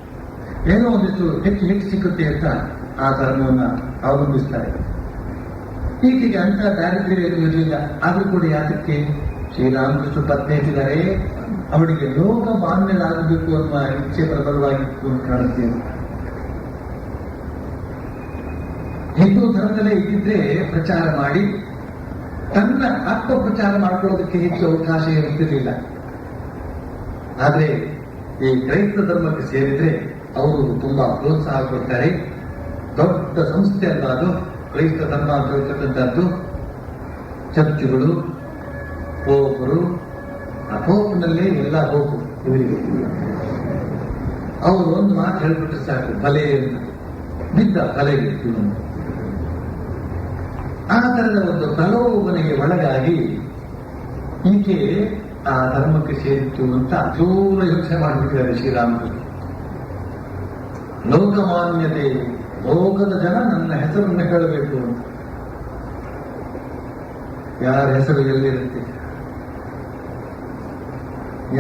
ಏನೋ ಒಂದಿಷ್ಟು ಹೆಚ್ಚು ಸಿಕ್ಕುತ್ತೆ ಅಂತ ಆ ಧರ್ಮವನ್ನ ಅವಲಂಬಿಸ್ತಾರೆ. ಈಕೆಗೆ ಅಂತ ದಾರಿದ್ರ್ಯ ಇರಲಿಲ್ಲ. ಆದ್ರೂ ಕೂಡ ಯಾತಕ್ಕೆ ಶ್ರೀರಾಮಕೃಷ್ಣ ಪತ್ನಿ ಇಟ್ಟಿದ್ದಾರೆ, ಅವಳಿಗೆ ಲೋಕ ಮಾನ್ಯರಾಗಬೇಕು ಅನ್ನುವ ಇಚ್ಛೆ ಪ್ರಬಲವಾಗಿತ್ತು ಅಂತ ಕಾಣುತ್ತೇನೆ. ಹಿಂದೂ ಧರ್ಮದಲ್ಲೇ ಇದ್ದಿದ್ರೆ ಪ್ರಚಾರ ಮಾಡಿ ತನ್ನ ಆತ್ಮ ಪ್ರಚಾರ ಮಾಡ್ಕೊಳ್ಳೋದಕ್ಕೆ ಹೆಚ್ಚು ಅವಕಾಶ ಇರ್ತಿರ್ಲಿಲ್ಲ. ಆದ್ರೆ ಈ ಕ್ರೈಸ್ತ ಧರ್ಮಕ್ಕೆ ಸೇರಿದ್ರೆ ಅವರು ತುಂಬಾ ಪ್ರೋತ್ಸಾಹ ಕೊಡ್ತಾರೆ. ದೊಡ್ಡ ಸಂಸ್ಥೆ ಅಲ್ಲ ಅದು, ಕ್ರೈಸ್ತ ಧರ್ಮ ಅಂತ ಹೇಳ್ತಕ್ಕಂಥದ್ದು. ಚರ್ಚುಗಳು, ಪೋಪರು, ಆ ಪೋಪ್ನಲ್ಲೇ ಎಲ್ಲ ಹೋಗು ಇವರಿಗೆ. ಅವರು ಒಂದು ಮಾತು ಹೇಳ್ಬಿಟ್ರೆ ಸಾಕು, ಬಲೆ ಬಿದ್ದ ಬಲೆಗೆ. ಆ ತರದ ಒಂದು ಪ್ರಲೋಭನೆಗೆ ಒಳಗಾಗಿ ಈಕೆ ಆ ಧರ್ಮಕ್ಕೆ ಸೇರಿತ್ತು ಅಂತ ಚೂರ ಯೋಚನೆ ಮಾಡಿಬಿಟ್ಟಿದ್ದಾರೆ ಶ್ರೀರಾಮಕೃಷ್ಣ. ಲೋಕಮಾನ್ಯತೆ, ಲೋಕದ ಜನ ನನ್ನ ಹೆಸರನ್ನು ಹೇಳಬೇಕು ಅಂತ. ಯಾರ ಹೆಸರು ಎಲ್ಲಿರುತ್ತೆ?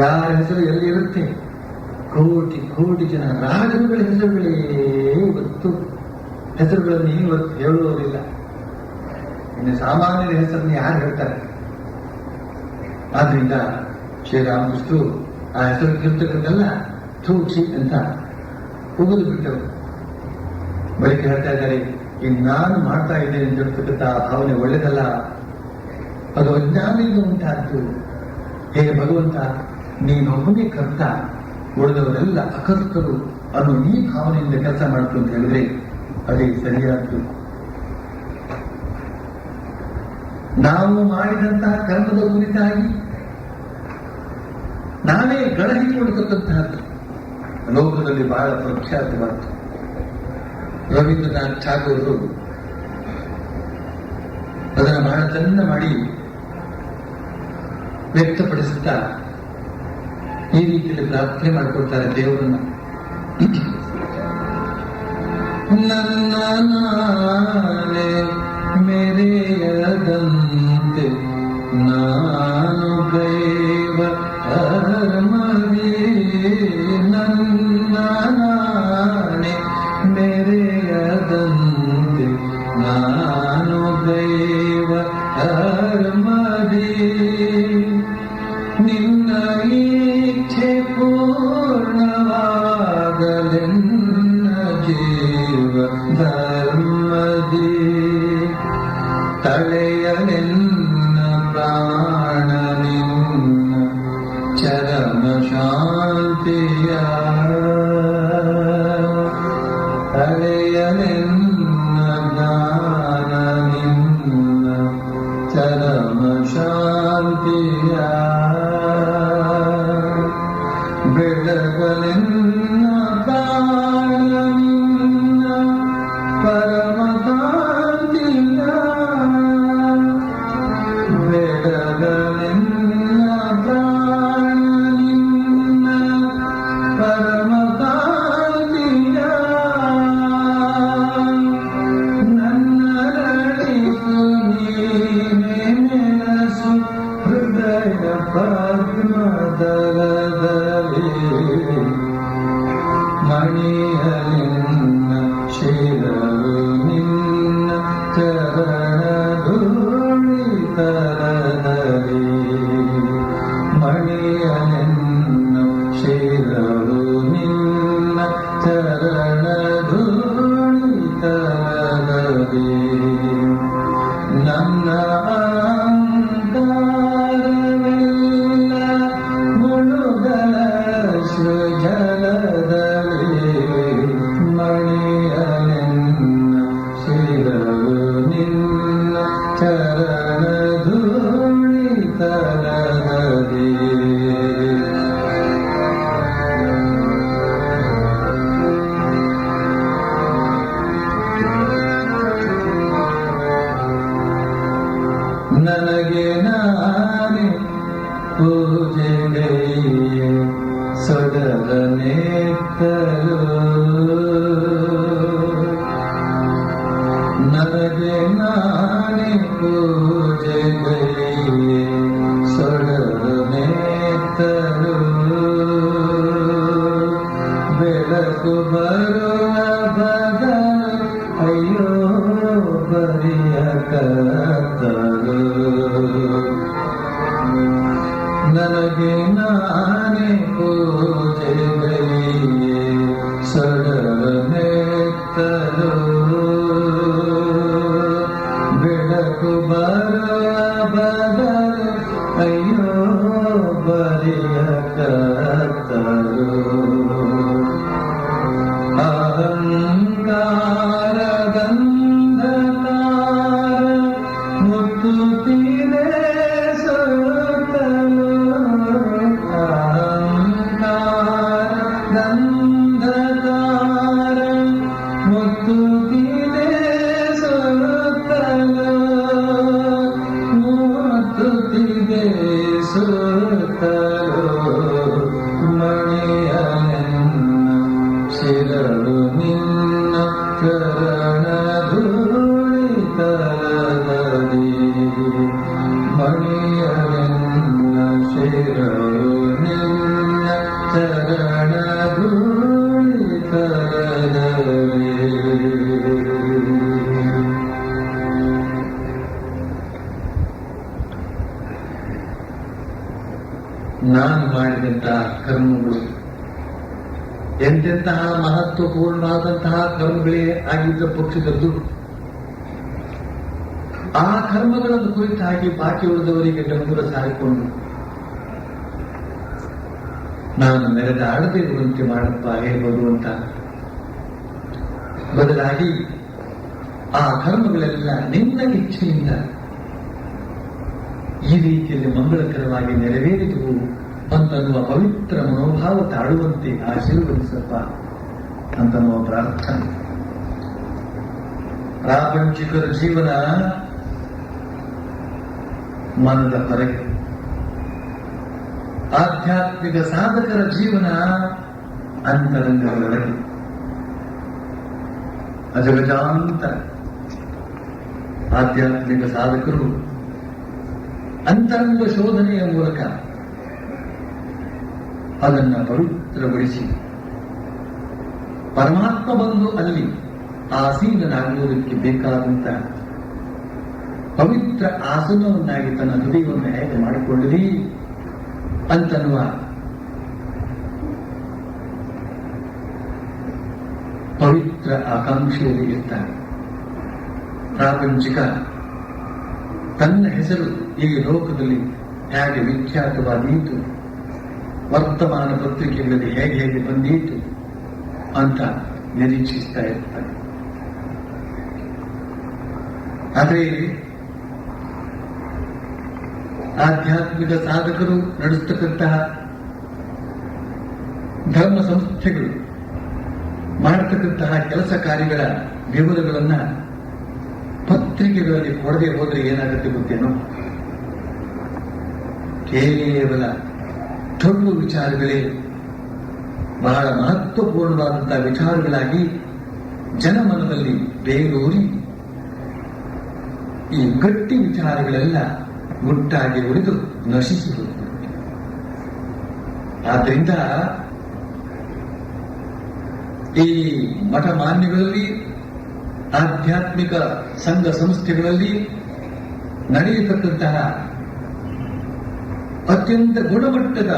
ಯಾರ ಹೆಸರು ಎಲ್ಲಿರುತ್ತೆ? ಕೋಟಿ ಕೋಟಿ ಜನ ರಾಜರುಗಳ ಹೆಸರುಗಳೇ ಇವತ್ತು ಹೆಸರುಗಳನ್ನು ಇವತ್ತು ಹೇಳುವುದಿಲ್ಲ. ಇನ್ನು ಸಾಮಾನ್ಯರ ಹೆಸರನ್ನು ಯಾರು ಹೇಳ್ತಾರೆ? ಆದ್ರಿಂದ ಶ್ರೀರಾಮಕೃಷ್ಣರು ಆ ಹೆಸರು ಇರ್ತಕ್ಕಂಥಲ್ಲ ಥೂಚಿ ಅಂತ ಉಗಿದು ಬಿಟ್ಟವರು. ಬಳಿಕ ಹೇಳ್ತಾ ಇದ್ದಾರೆ, ನಾನು ಮಾಡ್ತಾ ಇದ್ದೇನೆ ಅಂತ ಹೇಳ್ತಕ್ಕಂಥ ಭಾವನೆ ಒಳ್ಳೆದಲ್ಲ, ಅದು ಅಜ್ಞಾನದಿಂದ ಉಂಟಾದ್ದು. ಹೇ ಭಗವಂತ, ನೀನೊಬ್ಬನೇ ಕರ್ತ, ಉಳಿದವರೆಲ್ಲ ಅಕರ್ತರು ಅನ್ನೋ ಈ ಭಾವನೆಯಿಂದ ಕೆಲಸ ಮಾಡ್ತು ಅಂತ ಹೇಳಿದ್ರೆ ಅದೇ ಸರಿಯಾದ್ದು. ನಾವು ಮಾಡಿದಂತಹ ಕರ್ಮದ ಕುರಿತಾಗಿ ನಾವೇ ಗಳಹಿಸಿಕೊಳ್ಳತಕ್ಕಂತಹದ್ದು ಲೋಕದಲ್ಲಿ ಬಹಳ ಪ್ರಖ್ಯಾತವಾದ್ದು. ರವೀಂದ್ರನಾಥ್ ಠಾಗೂರರು ಅದನ್ನು ಬಹಳ ಚಂದ ಮಾಡಿ ವ್ಯಕ್ತಪಡಿಸುತ್ತಾ ಈ ರೀತಿಯಲ್ಲಿ ಪ್ರಾರ್ಥನೆ ಮಾಡಿಕೊಳ್ತಾರೆ ದೇವರನ್ನ. ನನ್ನ ನಾನೇ ಮೆರೆಯದಂತೆ ನಾನು ಗೈವ ಧರ್ಮವೇ, ನನ್ನ ನಾನೇ ಮೆರೆಯದಂತೆ ನಾನು ಗೈವ ಧರ್ಮವೇ, ನಿನ್ನ ಇಚ್ಛೆ ಪೂರ್ಣವಾಗಲೆನ್ನ ಜೀವ ಧರ್ಮದಿ, ತಳೆಯಲೆನ್ನ ಪ್ರಾಣ ನಿನ್ನ ಚರಮ ಶಾಂತಿಯ, ತಳೆಯಲೆನ್ನ ಜ್ಞಾನ ನಿನ್ನ ಚರಮ ಶಾಂತಿಯ, ಬೆಳಗಲೆನ್ನ ಪ್ರಾಣ ನಿನ್ನ ಪರಮ ಕಾಂತಿಯ, ಬೆಳಗಲೆನ್ನ ಪ್ರಾಣ ನಿನ್ನ ಪರಮ ಕಾಂತಿಯ, ನನ್ನ ನಡೆಸು ನೀನೇ ನೆನಸು ಹೃದಯ ಪದ್ಮದಲದಲ್ಲಿ, ಮಣಿಯಲಿನ್ನ ಶಿರವು ನಿನ್ನ ಚರಣಧೂಳಿತರದಲ್ಲಿ, ಮಣಿಯಲಿನ್ನ ಶಿರವು ನಿನ್ನ ಚರಣಧೂಳಿತರದಲ್ಲಿ, ನನ್ನ ಅಂಗಾರವೆಲ್ಲ ಮುಳುಗಲ ಸೃಜಲದಲ್ಲಿ, ಮಣಿಯಲಿನ್ನ ಶಿರವು ನಿನ್ನ ಚರಣಧೂಳಿತರದಲ್ಲಿ. ನನಗೆ ನಾನೇ ಪೂಜೆಗೆ ಸೊಡಲನೆತ್ತಲು ನನಗೆ ನಾನೇ ಪೂಜೆಗೆ ಸೊಡಲನೆತ್ತಲು ಬೆಳಕು ಬರುವ ಬದಲು ಅಯ್ಯೋ ಬರಿಯ ಕತ್ತಲು ನನಗೆ ನಾನೇ ಪೂಜೆಗೆ ಸೊಡಲನೆತ್ತಲು ಬೆಳಕು ಬರುವ ಬದಲು ಅಯ್ಯೋ ಬರಿಯ ಕತ್ತಲು ಅಹಂಕಾರ ಗಂಧಕಾರ ಮುತ್ತುತ್ತಿದೆ ಸುತ್ತಲು ಅಹಂಕಾರ ಗಂಧಕಾರ ಮುತ್ತುತ್ತಿದೆ ಸುತ್ತಲು ಮುತ್ತುತ್ತಿದೆ ಸುತ್ತಲು ಮಣಿಯನೆನ್ನ ಶಿರಳು ನಿನ್ನ ಚರಣ ಧೂಳಿ ತಲದಲ್ಲಿ ಮಣಿಯನೆನ್ನ ಶಿರಳು ನಿನ್ನ ಚರಣ ಧೂಳಿ ತಲದಲ್ಲಿ ನಾನು ಮಾಡಿದಂತಹ ಕರ್ಮಗಳು ಎಂತೆಂತಹ ಮಹತ್ವಪೂರ್ಣವಾದಂತಹ ಕರ್ಮಗಳೇ ಆಗಿದ್ದ ಪಕ್ಷದದ್ದು ಆ ಕರ್ಮಗಳನ್ನು ಕುರಿತಾಗಿ ಬಾಕಿ ಉಳಿದವರಿಗೆ ಡಂಗುರ ಸಾರಿಕೊಂಡು ನಾನು ಮೆರೆದಾಡದೆ ಇರುವಂತೆ ಮಾಡಪ್ಪ ಹೇ ಭಗವಂತ. ಬದಲಾಗಿ ಆ ಕರ್ಮಗಳೆಲ್ಲ ನಿನ್ನ ಇಚ್ಛೆಯಿಂದ ಈ ರೀತಿಯಲ್ಲಿ ಮಂಗಳಕರವಾಗಿ ನೆರವೇರಿದವು ಅಂತನ್ನುವ ಪವಿತ್ರ ಮನೋಭಾವ ತಾಳುವಂತೆ ಆಶೀರ್ವದಿಸಪ್ಪ ಅಂತನ್ನುವ ಪ್ರಾರ್ಥನೆ. ಪ್ರಾಪಂಚಿಕರ ಜೀವನ ಮನದ ಹೊರಗೆ, ಆಧ್ಯಾತ್ಮಿಕ ಸಾಧಕರ ಜೀವನ ಅಂತರಂಗದೊಳಗೆ. ಅಜಗಜಾಂತ ಆಧ್ಯಾತ್ಮಿಕ ಸಾಧಕರು ಅಂತರಂಗ ಶೋಧನೆಯ ಮೂಲಕ ಅದನ್ನು ಪವಿತ್ರಗೊಳಿಸಿ ಪರಮಾತ್ಮ ಬಂದು ಅಲ್ಲಿ ಆಸೀನನಾಗುವುದಕ್ಕೆ ಬೇಕಾದಂತ ಪವಿತ್ರ ಆಸನವನ್ನಾಗಿ ತನ್ನ ಹೃದಯವನ್ನು ಹೇಗೆ ಮಾಡಿಕೊಳ್ಳಲಿ ಅಂತನ್ನುವ ಪವಿತ್ರ ಆಕಾಂಕ್ಷೆಯಲ್ಲಿ ಇರ್ತಾನೆ. ಪ್ರಾಪಂಚಿಕ ತನ್ನ ಹೆಸರು ಈ ಲೋಕದಲ್ಲಿ ಹೇಗೆ ವಿಖ್ಯಾತವಾದೀತು, ವರ್ತಮಾನ ಪತ್ರಿಕೆಗಳಲ್ಲಿ ಹೇಗೆ ಹೇಗೆ ಬಂದೀತು ಅಂತ ನಿರೀಕ್ಷಿಸ್ತಾ ಇರ್ತಾರೆ. ಆದರೆ ಆಧ್ಯಾತ್ಮಿಕ ಸಾಧಕರು ನಡೆಸತಕ್ಕಂತಹ ಧರ್ಮ ಸಂಸ್ಥೆಗಳು ಮಾಡತಕ್ಕಂತಹ ಕೆಲಸ ಕಾರ್ಯಗಳ ವಿವರಗಳನ್ನ ಪತ್ರಿಕೆಗಳಲ್ಲಿ ಕೊಡದೆ ಹೋದ್ರೆ ಏನಾಗುತ್ತೆ ಗೊತ್ತೇನೋ? ಕೇವಲ ಟೊಳ್ಳು ವಿಚಾರಗಳೇ ಬಹಳ ಮಹತ್ವಪೂರ್ಣವಾದಂತಹ ವಿಚಾರಗಳಾಗಿ ಜನಮನದಲ್ಲಿ ಬೇರೂರಿ ಈ ಗಟ್ಟಿ ವಿಚಾರಗಳೆಲ್ಲ ಗುಟ್ಟಾಗಿ ಉಳಿದು ನಶಿಸಿ ಹೋಗುತ್ತದೆ. ಆದ್ದರಿಂದ ಈ ಮಠ ಮಾನ್ಯಗಳಲ್ಲಿ, ಆಧ್ಯಾತ್ಮಿಕ ಸಂಘ ಸಂಸ್ಥೆಗಳಲ್ಲಿ ನಡೆಯತಕ್ಕಂತಹ ಅತ್ಯಂತ ಗುಣಮಟ್ಟದ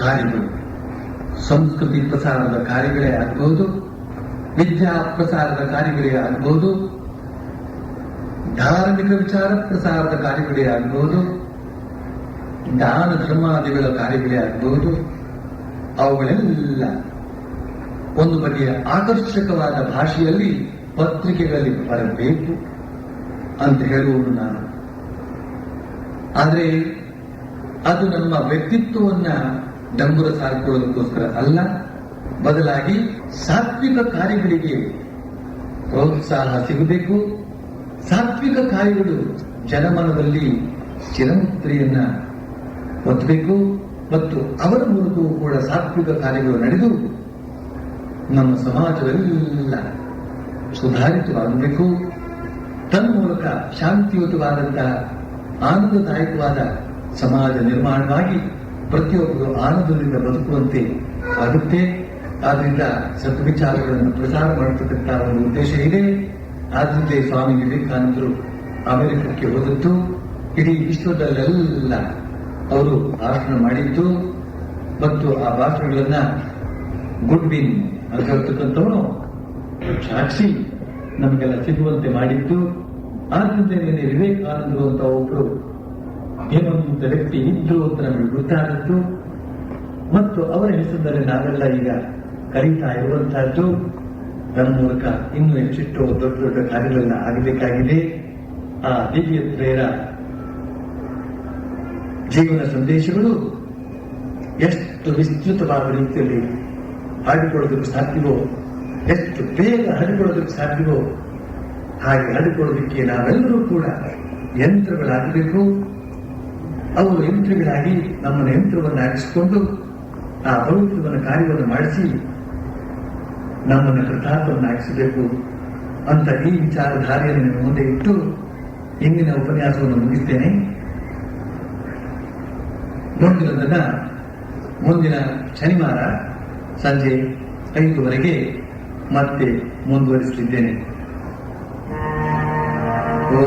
ಕಾರ್ಯಗಳು, ಸಂಸ್ಕೃತಿ ಪ್ರಸಾರದ ಕಾರ್ಯಗಳೇ ಆಗಬಹುದು, ವಿದ್ಯಾ ಪ್ರಸಾರದ ಕಾರ್ಯಗಳೇ ಆಗಬಹುದು, ಧಾರ್ಮಿಕ ವಿಚಾರ ಪ್ರಸಾರದ ಕಾರ್ಯಗಳೇ ಆಗಬಹುದು, ದಾನ ಧರ್ಮಾದಿಗಳ ಕಾರ್ಯಗಳೇ ಆಗಬಹುದು, ಅವುಗಳೆಲ್ಲ ಒಂದು ಬಗೆಯ ಆಕರ್ಷಕವಾದ ಭಾಷೆಯಲ್ಲಿ ಪತ್ರಿಕೆಗಳಲ್ಲಿ ಬರಬೇಕು ಅಂತ ಹೇಳುವುದು ನಾನು. ಆದರೆ ಅದು ನಮ್ಮ ವ್ಯಕ್ತಿತ್ವವನ್ನ ಡಂಗುರ ಸಾರಿಕೊಳ್ಳೋದಕ್ಕೋಸ್ಕರ ಅಲ್ಲ, ಬದಲಾಗಿ ಸಾತ್ವಿಕ ಕಾರ್ಯಗಳಿಗೆ ಪ್ರೋತ್ಸಾಹ ಸಿಗಬೇಕು. ಸಾತ್ವಿಕ ಕಾರ್ಯಗಳು ಜನಮನದಲ್ಲಿ ಚಿರಮುದ್ರೆಯನ್ನ ಒತ್ತಬೇಕು ಮತ್ತು ಅವರ ಮೂಲಕವೂ ಕೂಡ ಸಾತ್ವಿಕ ಕಾರ್ಯಗಳು ನಡೆದು ನಮ್ಮ ಸಮಾಜವೆಲ್ಲ ಸುಧಾರಿತವಾಗಬೇಕು. ತನ್ಮೂಲಕ ಶಾಂತಿಯುತವಾದಂತಹ ಆನಂದದಾಯಕವಾದ ಸಮಾಜ ನಿರ್ಮಾಣವಾಗಿ ಪ್ರತಿಯೊಬ್ಬರು ಆನಂದದಿಂದ ಬದುಕುವಂತೆ ಆಗುತ್ತೆ. ಆದ್ರಿಂದ ಸದ್ವಿಚಾರಗಳನ್ನು ಪ್ರಚಾರ ಮಾಡತಕ್ಕಂಥ ಒಂದು ಉದ್ದೇಶ ಇದೆ. ಆದ್ರಿಂದ ಸ್ವಾಮಿ ವಿವೇಕಾನಂದರು ಅಮೆರಿಕಕ್ಕೆ ಹೋದದ್ದು, ಇಡೀ ವಿಶ್ವದಲ್ಲೆಲ್ಲ ಅವರು ಭಾಷಣ ಮಾಡಿದ್ದು ಮತ್ತು ಆ ಭಾಷಣಗಳನ್ನ ಗುಡ್ವಿನ್ ಅಂತ ಹೇಳ್ತಕ್ಕಂಥವನು ಸಾಕ್ಷಿ ನಮಗೆಲ್ಲ ಸಿಗುವಂತೆ ಮಾಡಿದ್ದು. ಆದ್ರಿಂದ ವಿವೇಕಾನಂದರು ಅಂತ ಒಬ್ಬರು ಏನೊಂದು ವ್ಯಕ್ತಿ ಇದ್ರು ಅಂತ ನಮಗೆ ಗೊತ್ತಾದದ್ದು ಮತ್ತು ಅವರ ಹೆಸರಿನಲ್ಲಿ ನಾವೆಲ್ಲ ಈಗ ಕರೀತಾ ಇರುವಂತಹದ್ದು. ನನ್ನ ಮೂಲಕ ಇನ್ನೂ ಹೆಚ್ಚಿಟ್ಟು ದೊಡ್ಡ ದೊಡ್ಡ ಕಾರ್ಯಗಳನ್ನ ಆಗಬೇಕಾಗಿದೆ. ಆ ದಿವ್ಯ ತ್ರಯರ ಜೀವನ ಸಂದೇಶಗಳು ಎಷ್ಟು ವಿಸ್ತೃತವಾದ ರೀತಿಯಲ್ಲಿ ಹಾಡಿಕೊಳ್ಳೋದಕ್ಕೆ ಸಾಧ್ಯವೋ, ಎಷ್ಟು ಬೇಗ ಹರಡಿಕೊಳ್ಳೋದಕ್ಕೆ ಸಾಧ್ಯವೋ ಹಾಗೆ ಹರಡಿಕೊಳ್ಳೋದಕ್ಕೆ ನಾವೆಲ್ಲರೂ ಕೂಡ ಯಂತ್ರಗಳಾಗಬೇಕು. ಅವರು ಯಂತ್ರಗಳಾಗಿ ನಮ್ಮನ್ನು ಯಂತ್ರವನ್ನಾಗಿಸಿಕೊಂಡು ಆ ಪವಿತ್ರವನ್ನ ಕಾರ್ಯವನ್ನು ಮಾಡಿಸಿ ನಮ್ಮನ್ನು ಕೃತಾರ್ಥವನ್ನಾಗಿಸಬೇಕು ಅಂತ ಈ ವಿಚಾರಧಾರೆಯನ್ನು ನಿಮ್ಮ ಮುಂದೆ ಇಟ್ಟು ಇಂದಿನ ಉಪನ್ಯಾಸವನ್ನು ಮುಗಿಸ್ತೇನೆ. ಮುಂದಿನ ಶನಿವಾರ ಸಂಜೆ 5 ಮತ್ತೆ ಮುಂದುವರಿಸಲಿದ್ದೇನೆ. ಓ